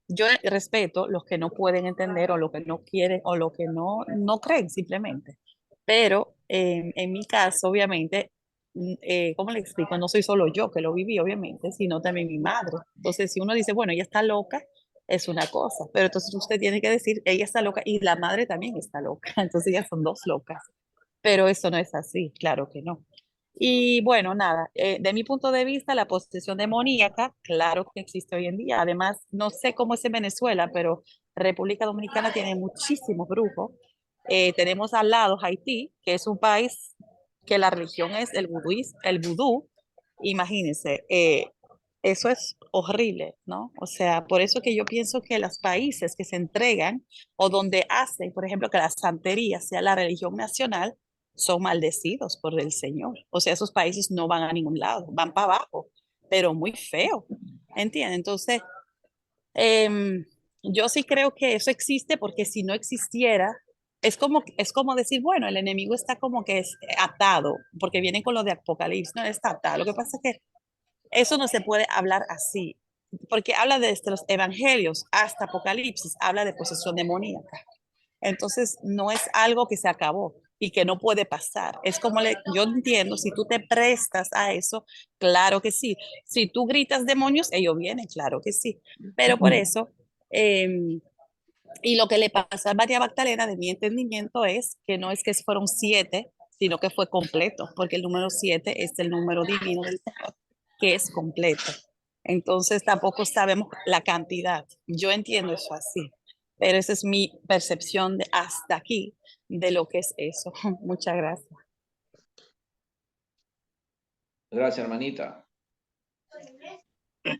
Yo respeto los que no pueden entender o lo que no quieren o lo que no creen simplemente. Pero en mi caso, obviamente, ¿cómo le explico? No soy solo yo que lo viví, obviamente, sino también mi madre. Entonces, si uno dice, bueno, ella está loca, es una cosa, pero entonces usted tiene que decir, ella está loca y la madre también está loca. Entonces, ya son dos locas. Pero eso no es así, claro que no. Y bueno, nada, de mi punto de vista, la posesión demoníaca, claro que existe hoy en día. Además, no sé cómo es en Venezuela, pero República Dominicana tiene muchísimos brujos. Tenemos al lado Haití, que es un país que la religión es el vudú. Imagínense, eso es horrible, ¿no? O sea, por eso que yo pienso que los países que se entregan o donde hacen, por ejemplo, que la santería sea la religión nacional, son maldecidos por el Señor. O sea, esos países no van a ningún lado, van para abajo, pero muy feo, ¿entiendes? Entonces, yo sí creo que eso existe porque si no existiera, es como decir, bueno, el enemigo está como que es atado, porque viene con lo de Apocalipsis, no está atado. Lo que pasa es que eso no se puede hablar así, porque habla desde los evangelios hasta Apocalipsis, habla de posesión demoníaca. Entonces, no es algo que se acabó y que no puede pasar. Es como yo entiendo, si tú te prestas a eso, claro que sí. Si tú gritas demonios, ellos vienen, claro que sí. Pero por eso, y lo que le pasa a María Magdalena, de mi entendimiento, es que no es que fueron 7, sino que fue completo, porque el número 7 es el número divino del Señor, que es completo. Entonces tampoco sabemos la cantidad. Yo entiendo eso así, pero esa es mi percepción de hasta aquí de lo que es eso. Muchas gracias. Gracias, hermanita.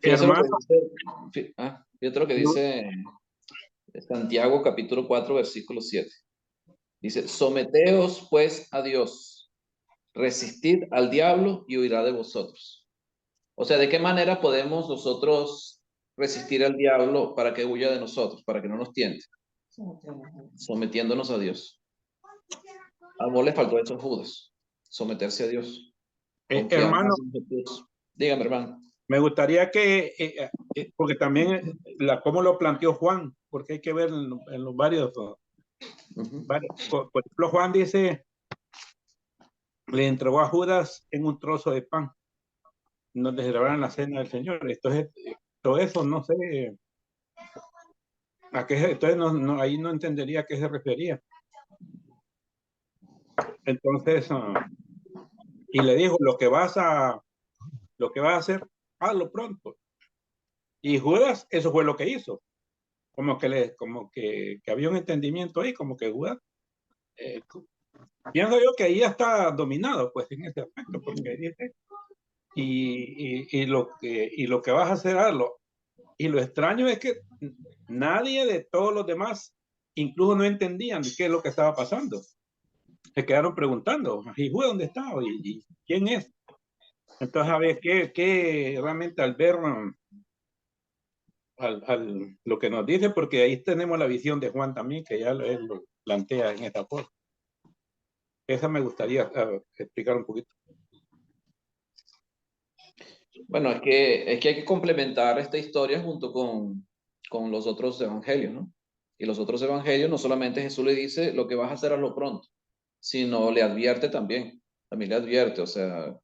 Fíjate lo que Hermano, dice, fíjate lo que dice Santiago capítulo 4, versículo 7. Dice, someteos pues a Dios, resistid al diablo y huirá de vosotros. O sea, ¿de qué manera podemos nosotros resistir al diablo para que huya de nosotros, para que no nos tiente? Sometiéndonos a Dios. A vos le faltó eso a Judas, someterse a Dios, confiar hermano, más en Jesús. Dígame, hermano. me gustaría que, porque también cómo lo planteó Juan, porque hay que ver en los varios, por ejemplo, Juan dice, le entregó a Judas en un trozo de pan, donde celebraban la cena del Señor. Entonces, todo eso no sé a qué, entonces ahí no entendería a qué se refería. Entonces, y le dijo, lo que vas a hacer, hazlo pronto. Y Judas, eso fue lo que hizo. Como que había un entendimiento ahí, como que Judas, pienso yo que ahí ya está dominado, pues, en ese aspecto, porque dice, y lo que vas a hacer, hazlo. Y lo extraño es que nadie de todos los demás, incluso no entendían qué es lo que estaba pasando. Se quedaron preguntando, ¿y Judas dónde está? ¿Y quién es? Entonces, a ver, qué realmente al ver lo que nos dice, porque ahí tenemos la visión de Juan también, que ya él lo plantea en esta forma. Esa me gustaría explicar un poquito. Bueno, es que hay que complementar esta historia junto con los otros evangelios, ¿no? Y los otros evangelios no solamente Jesús le dice lo que vas a hacer hazlo pronto, sino le advierte también le advierte, o sea,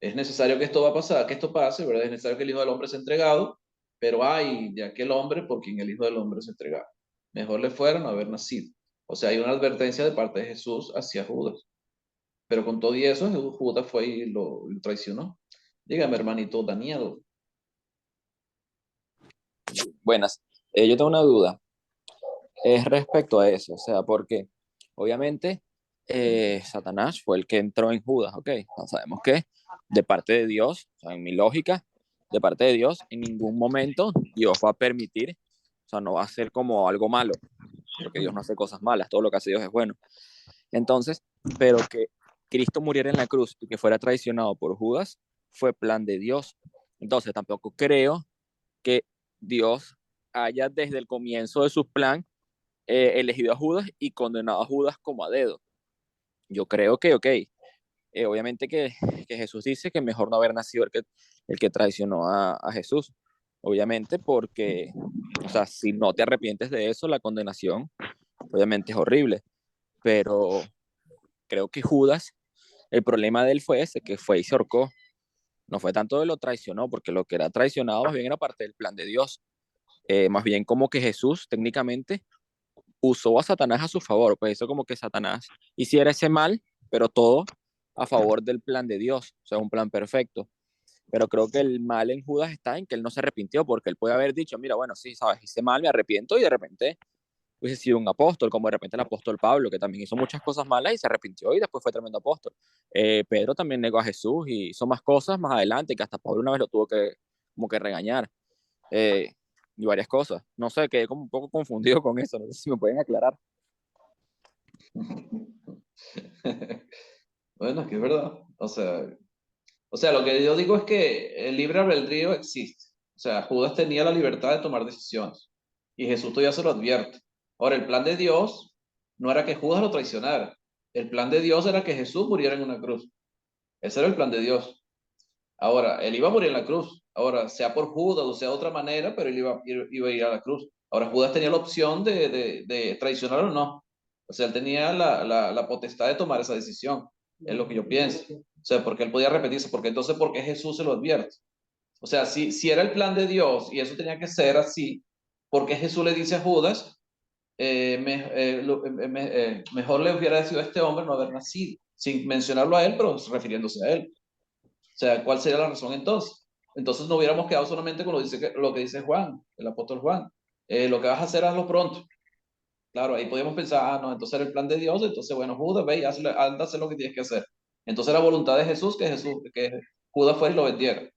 es necesario que esto va a pasar, que esto pase, ¿verdad? Es necesario que el Hijo del Hombre sea entregado, pero hay de aquel hombre por quien el Hijo del Hombre es entregado. Mejor le fuera no haber nacido. O sea, hay una advertencia de parte de Jesús hacia Judas. Pero con todo y eso, Judas fue y lo traicionó. Dígame, hermanito Daniel. Buenas. Yo tengo una duda. Es respecto a eso, o sea, porque obviamente Satanás fue el que entró en Judas, ¿ok? No, sabemos que de parte de Dios, o sea, en mi lógica, de parte de Dios, en ningún momento Dios va a permitir, o sea, no va a ser como algo malo, porque Dios no hace cosas malas, todo lo que hace Dios es bueno. Entonces, pero que Cristo muriera en la cruz y que fuera traicionado por Judas fue plan de Dios. Entonces, tampoco creo que Dios haya desde el comienzo de su plan elegido a Judas y condenado a Judas como a dedo. Yo creo que, ok, obviamente que Jesús dice que mejor no haber nacido el que traicionó a Jesús, obviamente porque, o sea, si no te arrepientes de eso, la condenación obviamente es horrible, pero creo que Judas, el problema de él fue ese, que fue y se ahorcó, no fue tanto de lo traicionó, porque lo que era traicionado más bien era parte del plan de Dios, más bien como que Jesús técnicamente usó a Satanás a su favor, pues hizo como que Satanás hiciera ese mal, pero todo a favor del plan de Dios, o sea, un plan perfecto. Pero creo que el mal en Judas está en que él no se arrepintió, porque él puede haber dicho, mira, bueno, sí, sabes, hice mal, me arrepiento, y de repente hubiese sido un apóstol, como de repente el apóstol Pablo, que también hizo muchas cosas malas y se arrepintió y después fue tremendo apóstol. Pedro también negó a Jesús y hizo más cosas más adelante, que hasta Pablo una vez lo tuvo que como que regañar. Eh, y varias cosas. No sé, quedé como un poco confundido con eso, no sé si me pueden aclarar. Bueno, es que es verdad. O sea, lo que yo digo es que el libre albedrío existe. O sea, Judas tenía la libertad de tomar decisiones. Y Jesús todavía se lo advierte. Ahora, el plan de Dios no era que Judas lo traicionara. El plan de Dios era que Jesús muriera en una cruz. Ese era el plan de Dios. Ahora, él iba a morir en la cruz. Ahora, sea por Judas o sea de otra manera, pero él iba a ir a la cruz. Ahora, Judas tenía la opción de traicionar o no. O sea, él tenía la potestad de tomar esa decisión. Es lo que yo pienso. O sea, porque él podía repetirse. Porque entonces, ¿por qué Jesús se lo advierte? O sea, si era el plan de Dios y eso tenía que ser así, ¿por qué Jesús le dice a Judas, mejor le hubiera sido a este hombre no haber nacido? Sin mencionarlo a él, pero refiriéndose a él. O sea, ¿cuál sería la razón entonces? Entonces no hubiéramos quedado solamente con lo que dice Juan, el apóstol Juan. Lo que vas a hacer, hazlo pronto. Claro, ahí podemos pensar, ah, no, entonces era el plan de Dios, entonces, bueno, Judas, ve y anda a hacer lo que tienes que hacer. Entonces era voluntad de Jesús que Judas fuera y lo vendiera.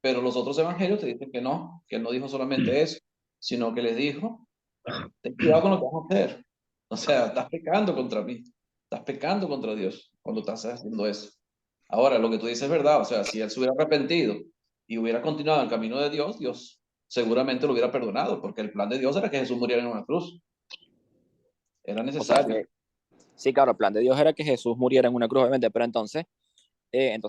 Pero los otros evangelios te dicen que él no dijo solamente eso, sino que les dijo, ten cuidado con lo que vas a hacer. O sea, estás pecando contra mí, estás pecando contra Dios cuando estás haciendo eso. Ahora, lo que tú dices es verdad, o sea, si él se hubiera arrepentido y hubiera continuado el camino de Dios, Dios seguramente lo hubiera perdonado, porque el plan de Dios era que Jesús muriera en una cruz. Era O sea necesario. que, sí, claro, el plan de Dios era que Jesús muriera en una cruz, obviamente, pero entonces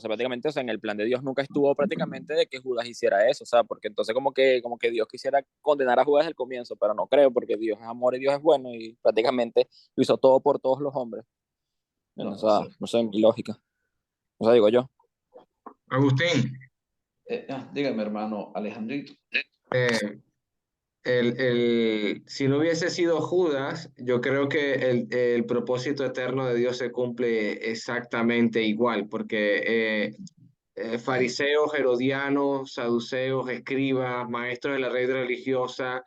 prácticamente, o sea, en el plan de Dios nunca estuvo prácticamente de que Judas hiciera eso, o sea, porque entonces como que Dios quisiera condenar a Judas desde el comienzo, pero no creo, porque Dios es amor y Dios es bueno y prácticamente lo hizo todo por todos los hombres. No, O sea, no sé, mi lógica. O sea, digo yo. Agustín, dígame, hermano Alejandrito. eh, si no hubiese sido Judas, yo creo que el propósito eterno de Dios se cumple exactamente igual, porque fariseos, herodianos, saduceos, escribas, maestros de la red religiosa,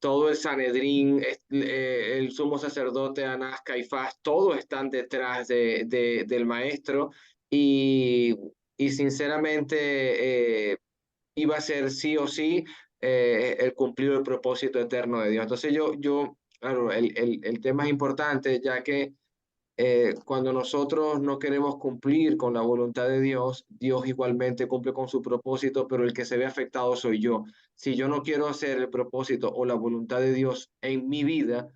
todo el Sanedrín, el sumo sacerdote Anás, Caifás, todos están detrás del maestro y, y sinceramente iba a ser sí o sí el cumplir el propósito eterno de Dios. Entonces claro, el tema es importante ya que cuando nosotros no queremos cumplir con la voluntad de Dios, Dios igualmente cumple con su propósito, pero el que se ve afectado soy yo. Si yo no quiero hacer el propósito o la voluntad de Dios en mi vida,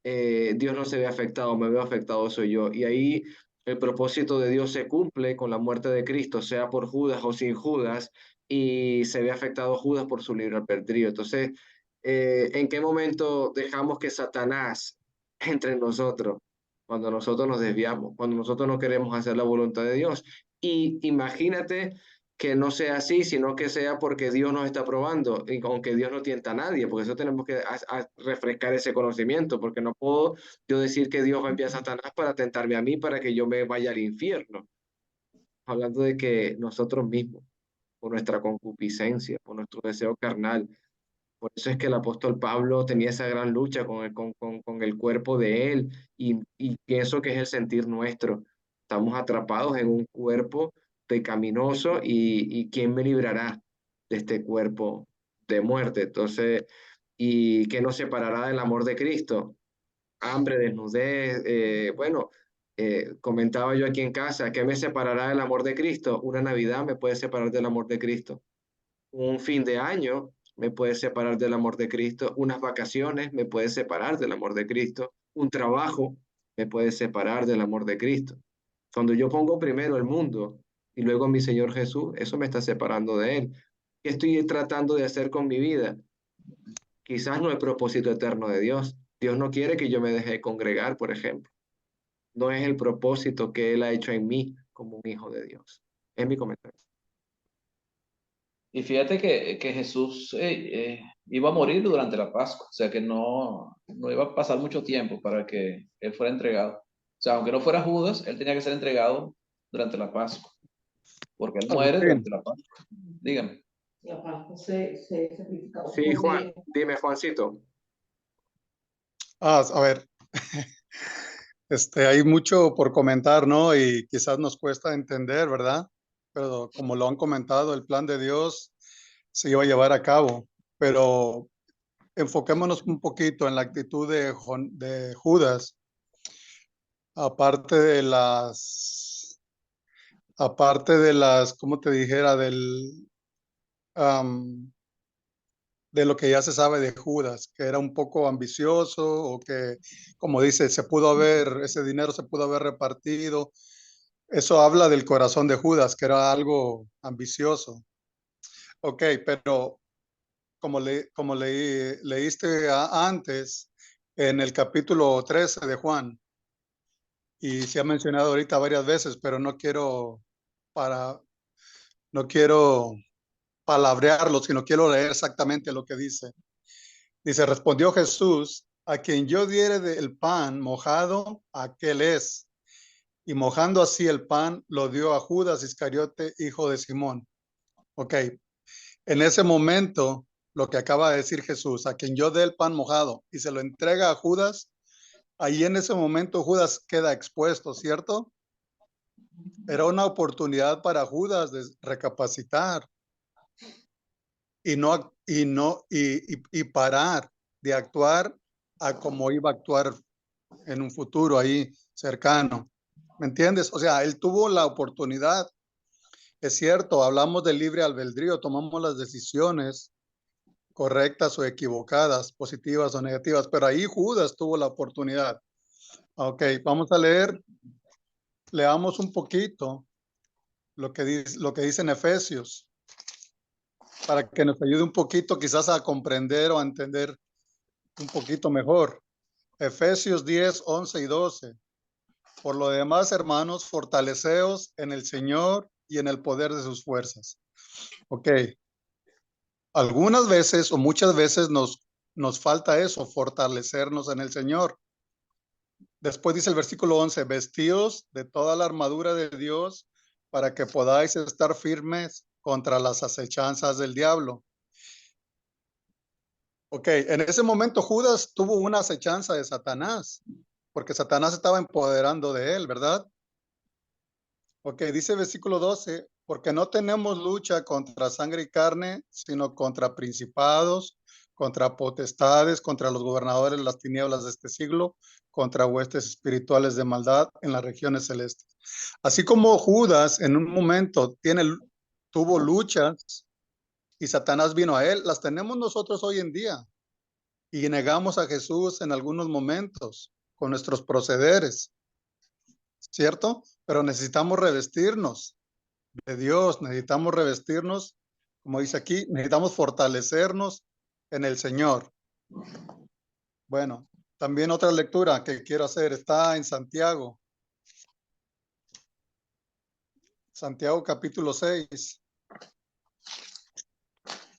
Dios no se ve afectado, me veo afectado soy yo. Y ahí el propósito de Dios se cumple con la muerte de Cristo, sea por Judas o sin Judas, y se ve afectado Judas por su libre albedrío. Entonces, ¿en qué momento dejamos que Satanás entre nosotros? Cuando nosotros nos desviamos, cuando nosotros no queremos hacer la voluntad de Dios. Y imagínate que no sea así, sino que sea porque Dios nos está probando, y aunque Dios no tienta a nadie, porque eso tenemos que refrescar ese conocimiento, porque no puedo yo decir que Dios va a enviar a Satanás para tentarme a mí, para que yo me vaya al infierno. Hablando de que nosotros mismos, por nuestra concupiscencia, por nuestro deseo carnal, Por eso es que el apóstol Pablo tenía esa gran lucha con el cuerpo de él y pienso que es el sentir nuestro. Estamos atrapados en un cuerpo pecaminoso y ¿quién me librará de este cuerpo de muerte? Entonces, ¿y qué nos separará del amor de Cristo? Hambre, desnudez, bueno, comentaba yo aquí en casa, ¿qué me separará del amor de Cristo? Una Navidad me puede separar del amor de Cristo. Un fin de año me puede separar del amor de Cristo. Unas vacaciones me puede separar del amor de Cristo. Un trabajo me puede separar del amor de Cristo. Cuando yo pongo primero el mundo y luego mi Señor Jesús, eso me está separando de Él. ¿Qué estoy tratando de hacer con mi vida? Quizás no el propósito eterno de Dios. Dios no quiere que yo me deje de congregar, por ejemplo. No es el propósito que Él ha hecho en mí como un hijo de Dios. Es mi comentario. Y fíjate que Jesús iba a morir durante la Pascua, o sea que no iba a pasar mucho tiempo para que él fuera entregado. O sea, aunque no fuera Judas, él tenía que ser entregado durante la Pascua, porque él muere Agustín. durante la Pascua. Dígame. Y aparte se sacrificaba Sí, por Juan, él. dime, Juancito. A ver, hay mucho por comentar, ¿no? Y quizás nos cuesta entender, ¿verdad? Pero como lo han comentado, el plan de Dios se iba a llevar a cabo. Pero enfoquémonos un poquito en la actitud de Judas, aparte de las, ¿cómo te dijera? Am, de lo que ya se sabe de Judas, que era un poco ambicioso o que, como dice, ese dinero se pudo haber repartido. Eso habla del corazón de Judas, que era algo ambicioso. Ok, pero leíste antes en el capítulo 13 de Juan, y se ha mencionado ahorita varias veces, pero para, no quiero palabrearlo, sino quiero leer exactamente lo que dice. Dice, respondió Jesús, a quien yo diere del pan mojado, aquel es. Y mojando así el pan, lo dio a Judas Iscariote, hijo de Simón. Ok, en ese momento, lo que acaba de decir Jesús, a quien yo dé el pan mojado y se lo entrega a Judas, ahí en ese momento Judas queda expuesto, ¿cierto? Era una oportunidad para Judas de recapacitar y parar de actuar a como iba a actuar en un futuro ahí cercano. ¿Me entiendes? O sea, él tuvo la oportunidad. Es cierto, hablamos de libre albedrío, tomamos las decisiones correctas o equivocadas, positivas o negativas, pero ahí Judas tuvo la oportunidad. Ok, vamos a leamos un poquito lo que dice en Efesios, para que nos ayude un poquito quizás a comprender o a entender un poquito mejor. Efesios 10, 11 y 12. Por lo demás, hermanos, fortaleceos en el Señor y en el poder de sus fuerzas. Ok, algunas veces o muchas veces nos falta eso, fortalecernos en el Señor. Después dice el versículo 11, vestidos de toda la armadura de Dios para que podáis estar firmes contra las acechanzas del diablo. Ok, en ese momento Judas tuvo una acechanza de Satanás, porque Satanás estaba empoderando de él, ¿verdad? Ok, dice el versículo 12, porque no tenemos lucha contra sangre y carne, sino contra principados, contra potestades, contra los gobernadores de las tinieblas de este siglo, contra huestes espirituales de maldad en las regiones celestes. Así como Judas en un momento tuvo luchas y Satanás vino a él, las tenemos nosotros hoy en día y negamos a Jesús en algunos momentos con nuestros procederes, ¿cierto? Pero necesitamos revestirnos de Dios, necesitamos revestirnos, como dice aquí, necesitamos fortalecernos en el Señor. Bueno, también otra lectura que quiero hacer está en Santiago. Santiago capítulo 6.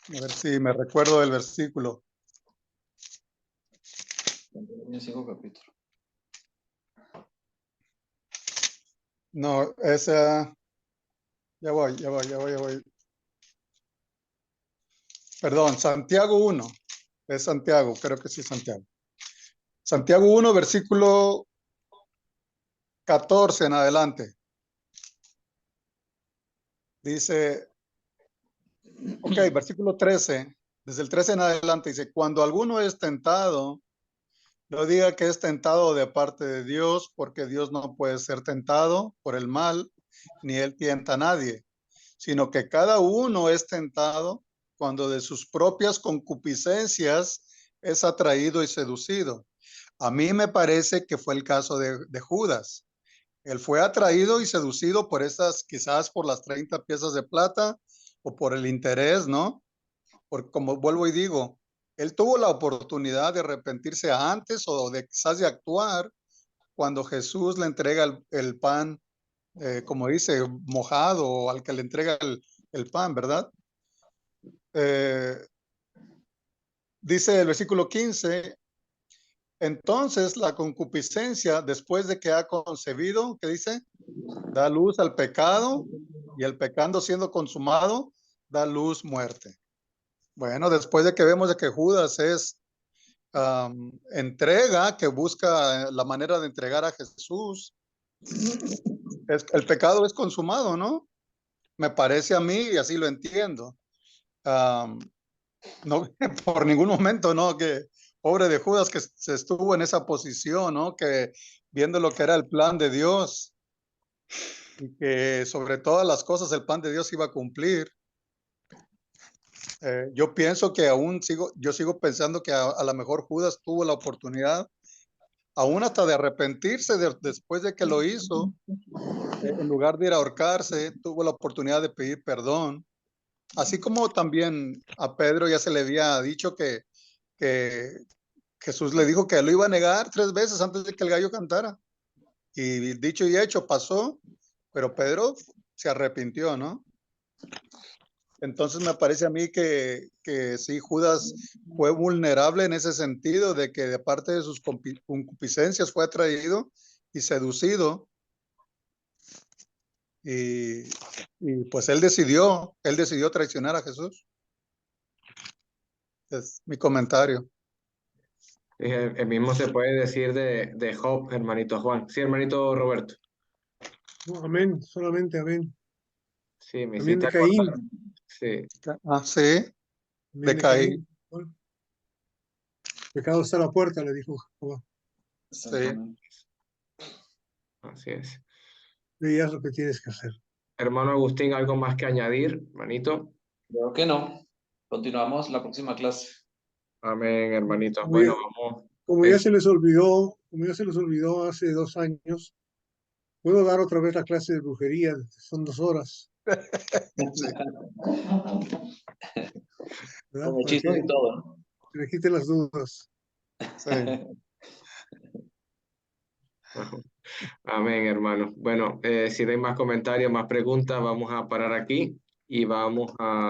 A ver si me recuerdo del versículo. Tiene 5 capítulos. No, esa... Ya voy. Perdón, Santiago 1. Es Santiago, creo que sí es Santiago. Santiago 1, versículo 14 en adelante. Dice, ok, versículo 13, desde el 13 en adelante dice, cuando alguno es tentado, no diga que es tentado de parte de Dios, porque Dios no puede ser tentado por el mal, ni él tienta a nadie, sino que cada uno es tentado cuando de sus propias concupiscencias es atraído y seducido. A mí me parece que fue el caso de Judas. Él fue atraído y seducido por esas, quizás por las 30 piezas de plata o por el interés, ¿no? Porque como vuelvo y digo, él tuvo la oportunidad de arrepentirse antes o de quizás de actuar cuando Jesús le entrega el pan, como dice, mojado, o al que le entrega el pan, ¿verdad? Dice el versículo 15, entonces la concupiscencia, después de que ha concebido, ¿qué dice? Da luz al pecado, y el pecado siendo consumado, da luz muerte. Bueno, después de que vemos de que Judas es entrega, que busca la manera de entregar a Jesús, el pecado es consumado, ¿no? Me parece a mí, y así lo entiendo. No, por ningún momento, ¿no? Que pobre de Judas que se estuvo en esa posición, ¿no? Que viendo lo que era el plan de Dios y que sobre todas las cosas el plan de Dios iba a cumplir. Yo pienso que yo sigo pensando que a lo mejor Judas tuvo la oportunidad, aún hasta de arrepentirse después de que lo hizo, en lugar de ir a ahorcarse, tuvo la oportunidad de pedir perdón. Así como también a Pedro ya se le había dicho que Jesús le dijo que lo iba a negar 3 veces antes de que el gallo cantara. Y dicho y hecho pasó, pero Pedro se arrepintió, ¿no? Entonces me parece a mí que sí, Judas fue vulnerable en ese sentido, de que de parte de sus concupiscencias fue atraído y seducido. Y pues él decidió traicionar a Jesús. Es mi comentario. El mismo se puede decir de Job, hermanito Juan. Sí, hermanito Roberto. No, amén, solamente amén. Sí, me También hiciste de Caín, acordar. Sí, Sí, también de de Caín. Caín. Bueno, pecado está a la puerta, le dijo Jehová. Sí. así es. Y haz lo que tienes que hacer. Hermano Agustín, ¿algo más que añadir, hermanito? Creo que no. Continuamos la próxima clase. Amén, hermanito. Como Bueno, ya- vamos. Como ya se les olvidó hace 2 años, puedo dar otra vez la clase de brujería, son 2 horas, ¿verdad? Con Para hechizos que y todo, ¿no? se le quiten las dudas. Sí. Amén, hermano. Bueno, si no hay más comentarios, más preguntas, vamos a parar aquí y vamos a